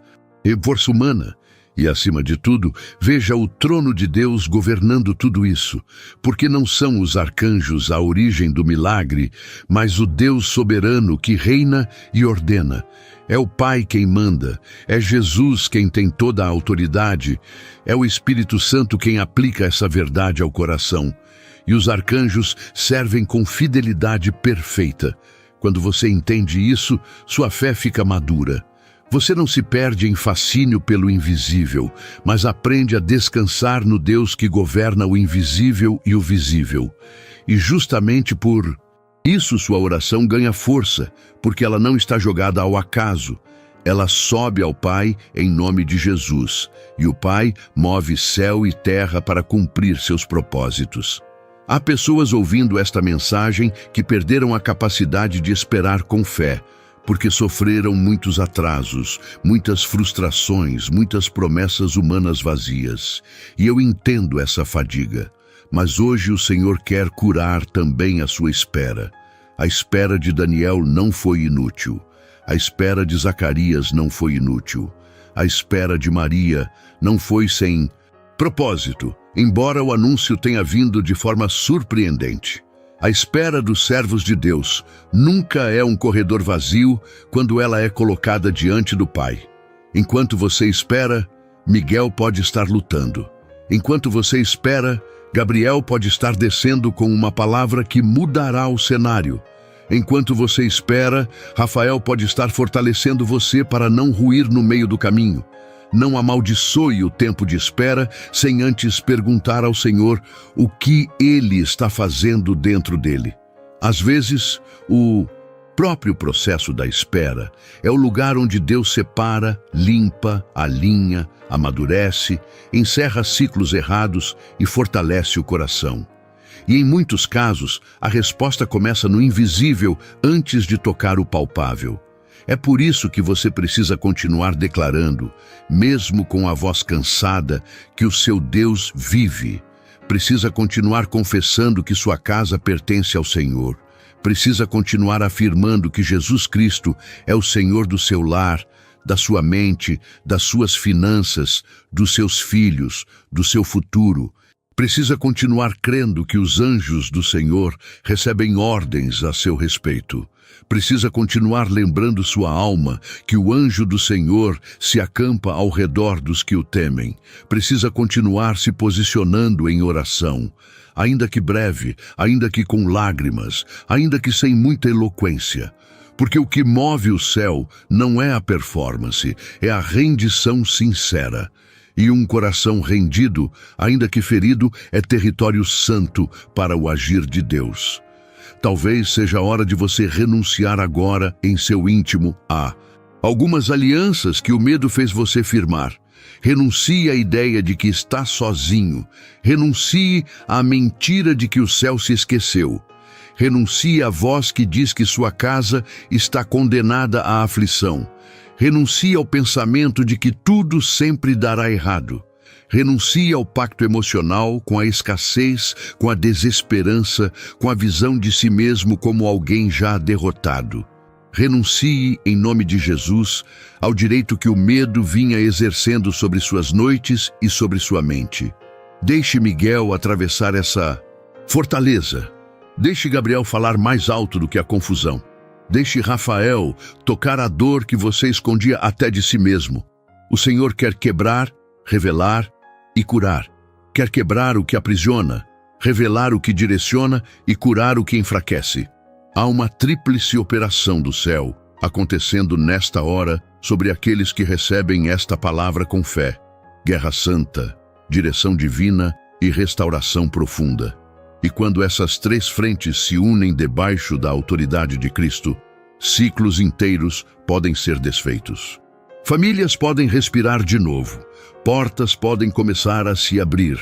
força humana. E, acima de tudo, veja o trono de Deus governando tudo isso, porque não são os arcanjos a origem do milagre, mas o Deus soberano que reina e ordena. É o Pai quem manda, é Jesus quem tem toda a autoridade, é o Espírito Santo quem aplica essa verdade ao coração. E os arcanjos servem com fidelidade perfeita. Quando você entende isso, sua fé fica madura. Você não se perde em fascínio pelo invisível, mas aprende a descansar no Deus que governa o invisível e o visível. E justamente por isso sua oração ganha força, porque ela não está jogada ao acaso. Ela sobe ao Pai em nome de Jesus, e o Pai move céu e terra para cumprir seus propósitos. Há pessoas ouvindo esta mensagem que perderam a capacidade de esperar com fé, porque sofreram muitos atrasos, muitas frustrações, muitas promessas humanas vazias. E eu entendo essa fadiga. Mas hoje o Senhor quer curar também a sua espera. A espera de Daniel não foi inútil. A espera de Zacarias não foi inútil. A espera de Maria não foi sem propósito, embora o anúncio tenha vindo de forma surpreendente. A espera dos servos de Deus nunca é um corredor vazio quando ela é colocada diante do Pai. Enquanto você espera, Miguel pode estar lutando. Enquanto você espera, Gabriel pode estar descendo com uma palavra que mudará o cenário. Enquanto você espera, Rafael pode estar fortalecendo você para não ruir no meio do caminho. Não amaldiçoe o tempo de espera sem antes perguntar ao Senhor o que Ele está fazendo dentro dele. Às vezes, o próprio processo da espera é o lugar onde Deus separa, limpa, alinha, amadurece, encerra ciclos errados e fortalece o coração. E em muitos casos, a resposta começa no invisível antes de tocar o palpável. É por isso que você precisa continuar declarando, mesmo com a voz cansada, que o seu Deus vive. Precisa continuar confessando que sua casa pertence ao Senhor. Precisa continuar afirmando que Jesus Cristo é o Senhor do seu lar, da sua mente, das suas finanças, dos seus filhos, do seu futuro. Precisa continuar crendo que os anjos do Senhor recebem ordens a seu respeito. Precisa continuar lembrando sua alma que o anjo do Senhor se acampa ao redor dos que o temem. Precisa continuar se posicionando em oração, ainda que breve, ainda que com lágrimas, ainda que sem muita eloquência. Porque o que move o céu não é a performance, é a rendição sincera. E um coração rendido, ainda que ferido, é território santo para o agir de Deus. Talvez seja a hora de você renunciar agora em seu íntimo a algumas alianças que o medo fez você firmar. Renuncie à ideia de que está sozinho. Renuncie à mentira de que o céu se esqueceu. Renuncie à voz que diz que sua casa está condenada à aflição. Renuncie ao pensamento de que tudo sempre dará errado. Renuncie ao pacto emocional com a escassez, com a desesperança, com a visão de si mesmo como alguém já derrotado. Renuncie, em nome de Jesus, ao direito que o medo vinha exercendo sobre suas noites e sobre sua mente. Deixe Miguel atravessar essa fortaleza. Deixe Gabriel falar mais alto do que a confusão. Deixe Rafael tocar a dor que você escondia até de si mesmo. O Senhor quer quebrar, revelar e curar. Quer quebrar o que aprisiona, revelar o que direciona e curar o que enfraquece. Há uma tríplice operação do céu acontecendo nesta hora sobre aqueles que recebem esta palavra com fé. Guerra santa, direção divina e restauração profunda. E quando essas três frentes se unem debaixo da autoridade de Cristo, ciclos inteiros podem ser desfeitos. Famílias podem respirar de novo, portas podem começar a se abrir,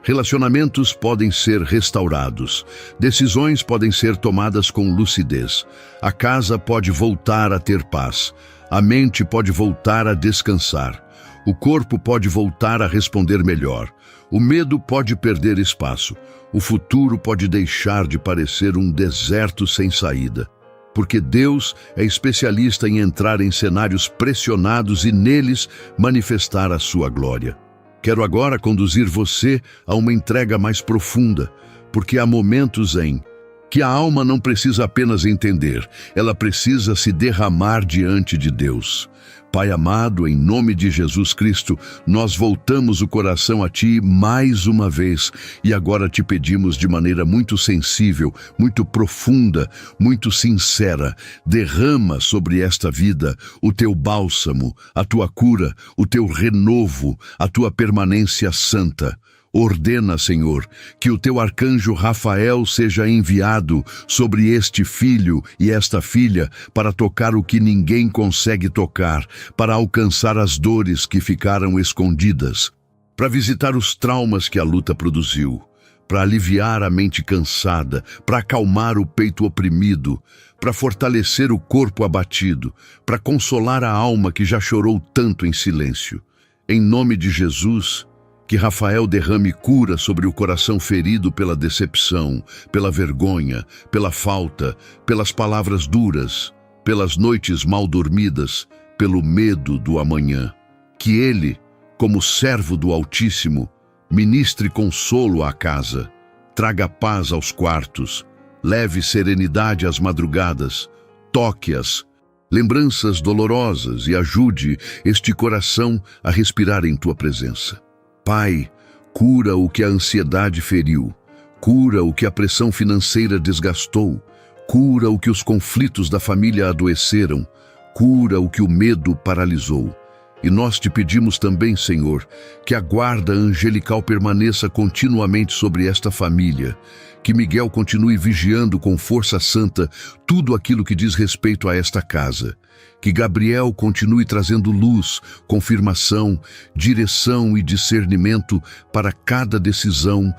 relacionamentos podem ser restaurados, decisões podem ser tomadas com lucidez, a casa pode voltar a ter paz, a mente pode voltar a descansar, o corpo pode voltar a responder melhor, o medo pode perder espaço, o futuro pode deixar de parecer um deserto sem saída. Porque Deus é especialista em entrar em cenários pressionados e neles manifestar a sua glória. Quero agora conduzir você a uma entrega mais profunda, porque há momentos em que a alma não precisa apenas entender, ela precisa se derramar diante de Deus. Pai amado, em nome de Jesus Cristo, nós voltamos o coração a Ti mais uma vez e agora te pedimos de maneira muito sensível, muito profunda, muito sincera, derrama sobre esta vida o Teu bálsamo, a Tua cura, o Teu renovo, a Tua permanência santa. Ordena, Senhor, que o Teu arcanjo Rafael seja enviado sobre este filho e esta filha para tocar o que ninguém consegue tocar, para alcançar as dores que ficaram escondidas, para visitar os traumas que a luta produziu, para aliviar a mente cansada, para acalmar o peito oprimido, para fortalecer o corpo abatido, para consolar a alma que já chorou tanto em silêncio. Em nome de Jesus, que Rafael derrame cura sobre o coração ferido pela decepção, pela vergonha, pela falta, pelas palavras duras, pelas noites mal dormidas, pelo medo do amanhã. Que ele, como servo do Altíssimo, ministre consolo à casa, traga paz aos quartos, leve serenidade às madrugadas, toque-as, lembranças dolorosas e ajude este coração a respirar em tua presença. Pai, cura o que a ansiedade feriu, cura o que a pressão financeira desgastou, cura o que os conflitos da família adoeceram, cura o que o medo paralisou. E nós te pedimos também, Senhor, que a guarda angelical permaneça continuamente sobre esta família, que Miguel continue vigiando com força santa tudo aquilo que diz respeito a esta casa, que Gabriel continue trazendo luz, confirmação, direção e discernimento para cada decisão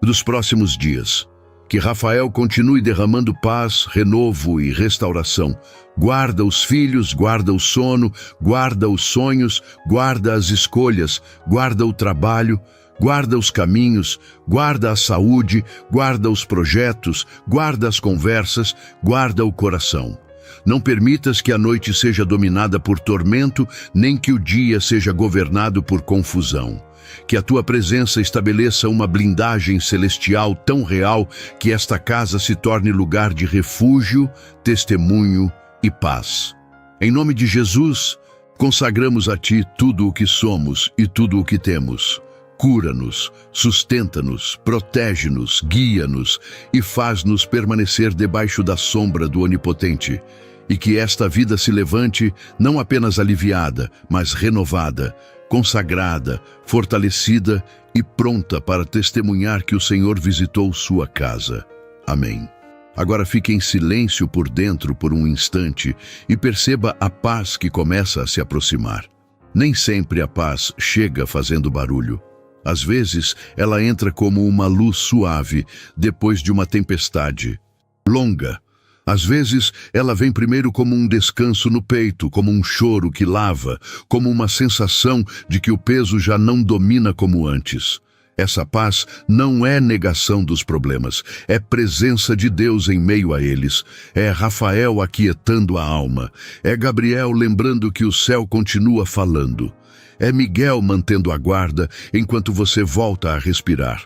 dos próximos dias. Que Rafael continue derramando paz, renovo e restauração. Guarda os filhos, guarda o sono, guarda os sonhos, guarda as escolhas, guarda o trabalho, guarda os caminhos, guarda a saúde, guarda os projetos, guarda as conversas, guarda o coração. Não permitas que a noite seja dominada por tormento, nem que o dia seja governado por confusão. Que a tua presença estabeleça uma blindagem celestial tão real que esta casa se torne lugar de refúgio, testemunho e paz. Em nome de Jesus, consagramos a Ti tudo o que somos e tudo o que temos. Cura-nos, sustenta-nos, protege-nos, guia-nos e faz-nos permanecer debaixo da sombra do Onipotente. E que esta vida se levante não apenas aliviada, mas renovada, consagrada, fortalecida e pronta para testemunhar que o Senhor visitou sua casa. Amém. Agora fique em silêncio por dentro por um instante e perceba a paz que começa a se aproximar. Nem sempre a paz chega fazendo barulho. Às vezes, ela entra como uma luz suave depois de uma tempestade longa. Às vezes, ela vem primeiro como um descanso no peito, como um choro que lava, como uma sensação de que o peso já não domina como antes. Essa paz não é negação dos problemas, é presença de Deus em meio a eles. É Rafael aquietando a alma, é Gabriel lembrando que o céu continua falando. É Miguel mantendo a guarda enquanto você volta a respirar.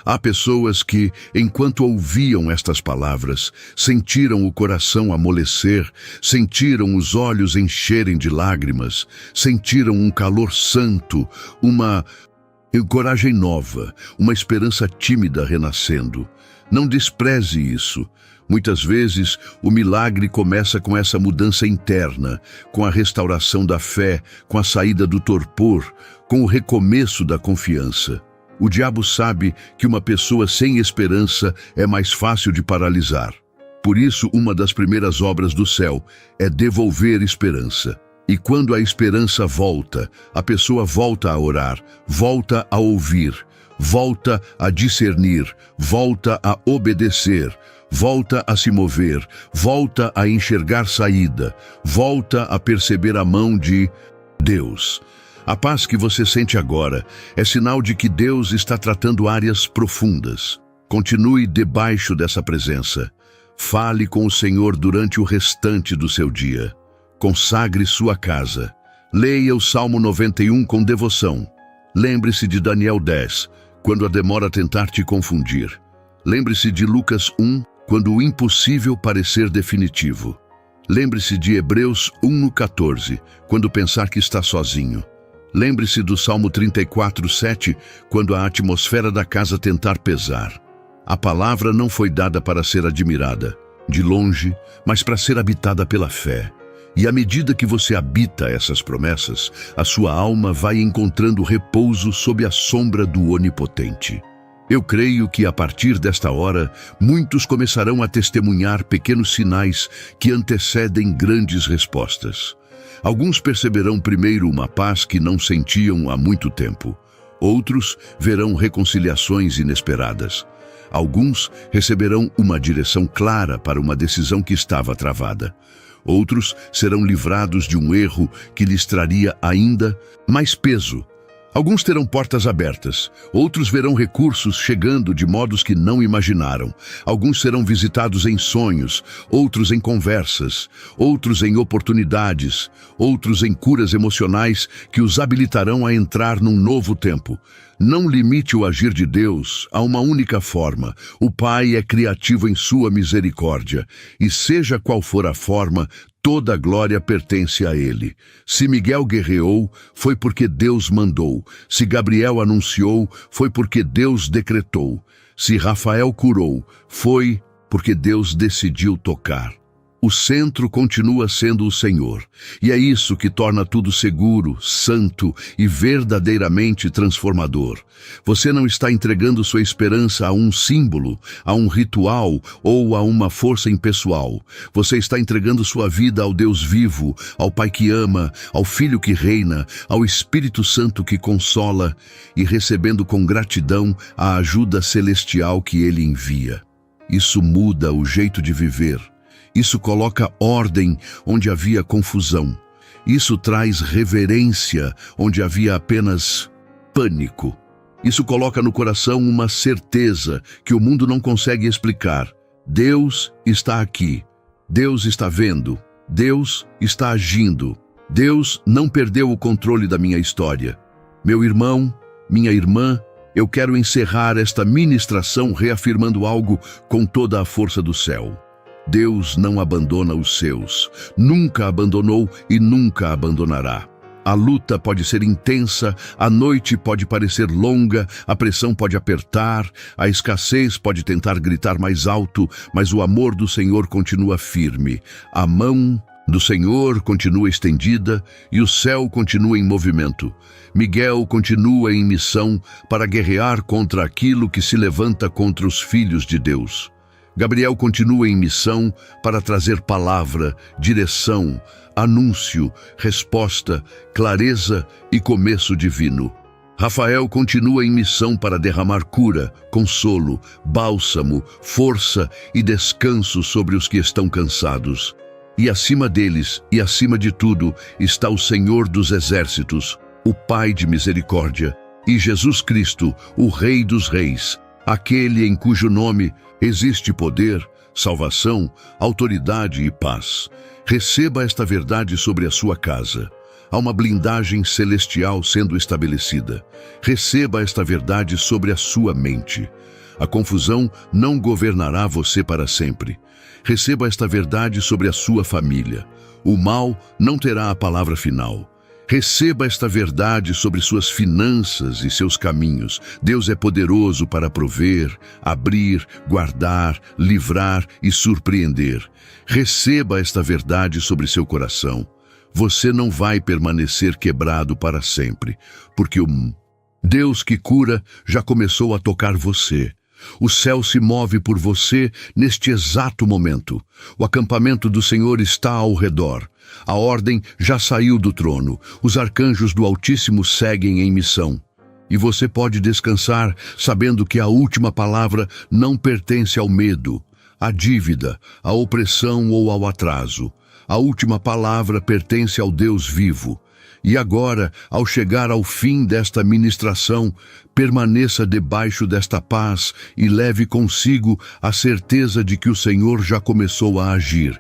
Há pessoas que, enquanto ouviam estas palavras, sentiram o coração amolecer, sentiram os olhos encherem de lágrimas, sentiram um calor santo, uma coragem nova, uma esperança tímida renascendo. Não despreze isso. Muitas vezes, o milagre começa com essa mudança interna, com a restauração da fé, com a saída do torpor, com o recomeço da confiança. O diabo sabe que uma pessoa sem esperança é mais fácil de paralisar. Por isso, uma das primeiras obras do céu é devolver esperança. E quando a esperança volta, a pessoa volta a orar, volta a ouvir, volta a discernir, volta a obedecer, volta a se mover, volta a enxergar saída, volta a perceber a mão de Deus. A paz que você sente agora é sinal de que Deus está tratando áreas profundas. Continue debaixo dessa presença. Fale com o Senhor durante o restante do seu dia. Consagre sua casa. Leia o Salmo 91 com devoção. Lembre-se de Daniel 10, quando a demora tentar te confundir. Lembre-se de Lucas 1, quando o impossível parecer definitivo. Lembre-se de Hebreus 1:14, quando pensar que está sozinho. Lembre-se do Salmo 34:7, quando a atmosfera da casa tentar pesar. A palavra não foi dada para ser admirada, de longe, mas para ser habitada pela fé. E à medida que você habita essas promessas, a sua alma vai encontrando repouso sob a sombra do Onipotente. Eu creio que a partir desta hora, muitos começarão a testemunhar pequenos sinais que antecedem grandes respostas. Alguns perceberão primeiro uma paz que não sentiam há muito tempo. Outros verão reconciliações inesperadas. Alguns receberão uma direção clara para uma decisão que estava travada. Outros serão livrados de um erro que lhes traria ainda mais peso. Alguns terão portas abertas, outros verão recursos chegando de modos que não imaginaram. Alguns serão visitados em sonhos, outros em conversas, outros em oportunidades, outros em curas emocionais que os habilitarão a entrar num novo tempo. Não limite o agir de Deus a uma única forma. O Pai é criativo em sua misericórdia, e seja qual for a forma, toda a glória pertence a Ele. Se Miguel guerreou, foi porque Deus mandou. Se Gabriel anunciou, foi porque Deus decretou. Se Rafael curou, foi porque Deus decidiu tocar. O centro continua sendo o Senhor, e é isso que torna tudo seguro, santo e verdadeiramente transformador. Você não está entregando sua esperança a um símbolo, a um ritual ou a uma força impessoal. Você está entregando sua vida ao Deus vivo, ao Pai que ama, ao Filho que reina, ao Espírito Santo que consola e recebendo com gratidão a ajuda celestial que Ele envia. Isso muda o jeito de viver. Isso coloca ordem onde havia confusão. Isso traz reverência onde havia apenas pânico. Isso coloca no coração uma certeza que o mundo não consegue explicar. Deus está aqui. Deus está vendo. Deus está agindo. Deus não perdeu o controle da minha história. Meu irmão, minha irmã, eu quero encerrar esta ministração reafirmando algo com toda a força do céu. Deus não abandona os seus, nunca abandonou e nunca abandonará. A luta pode ser intensa, a noite pode parecer longa, a pressão pode apertar, a escassez pode tentar gritar mais alto, mas o amor do Senhor continua firme. A mão do Senhor continua estendida e o céu continua em movimento. Miguel continua em missão para guerrear contra aquilo que se levanta contra os filhos de Deus. Gabriel continua em missão para trazer palavra, direção, anúncio, resposta, clareza e começo divino. Rafael continua em missão para derramar cura, consolo, bálsamo, força e descanso sobre os que estão cansados. E acima deles, e acima de tudo, está o Senhor dos Exércitos, o Pai de misericórdia, e Jesus Cristo, o Rei dos Reis, aquele em cujo nome existe poder, salvação, autoridade e paz. Receba esta verdade sobre a sua casa. Há uma blindagem celestial sendo estabelecida. Receba esta verdade sobre a sua mente. A confusão não governará você para sempre. Receba esta verdade sobre a sua família. O mal não terá a palavra final. Receba esta verdade sobre suas finanças e seus caminhos. Deus é poderoso para prover, abrir, guardar, livrar e surpreender. Receba esta verdade sobre seu coração. Você não vai permanecer quebrado para sempre, porque Deus que cura já começou a tocar você. O céu se move por você neste exato momento. O acampamento do Senhor está ao redor. A ordem já saiu do trono. Os arcanjos do Altíssimo seguem em missão. E você pode descansar sabendo que a última palavra não pertence ao medo, à dívida, à opressão ou ao atraso. A última palavra pertence ao Deus vivo. E agora, ao chegar ao fim desta ministração, permaneça debaixo desta paz e leve consigo a certeza de que o Senhor já começou a agir,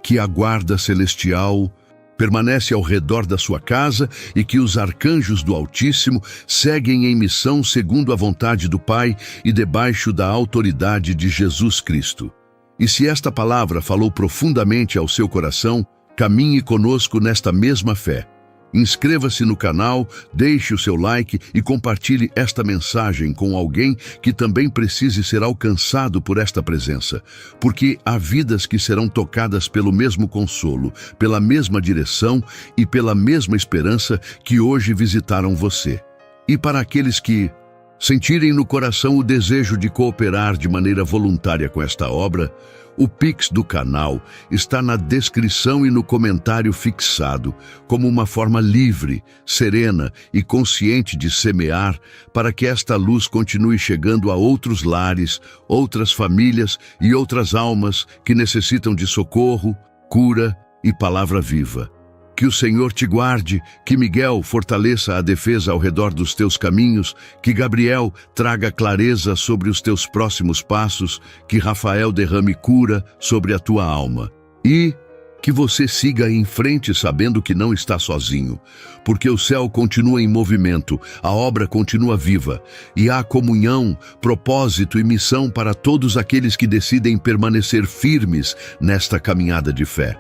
que a guarda celestial permanece ao redor da sua casa e que os arcanjos do Altíssimo seguem em missão segundo a vontade do Pai e debaixo da autoridade de Jesus Cristo. E se esta palavra falou profundamente ao seu coração, caminhe conosco nesta mesma fé. Inscreva-se no canal, deixe o seu like e compartilhe esta mensagem com alguém que também precise ser alcançado por esta presença, porque há vidas que serão tocadas pelo mesmo consolo, pela mesma direção e pela mesma esperança que hoje visitaram você. E para aqueles que sentirem no coração o desejo de cooperar de maneira voluntária com esta obra, o Pix do canal está na descrição e no comentário fixado, como uma forma livre, serena e consciente de semear para que esta luz continue chegando a outros lares, outras famílias e outras almas que necessitam de socorro, cura e palavra viva. Que o Senhor te guarde, que Miguel fortaleça a defesa ao redor dos teus caminhos, que Gabriel traga clareza sobre os teus próximos passos, que Rafael derrame cura sobre a tua alma. E que você siga em frente sabendo que não está sozinho, porque o céu continua em movimento, a obra continua viva, e há comunhão, propósito e missão para todos aqueles que decidem permanecer firmes nesta caminhada de fé.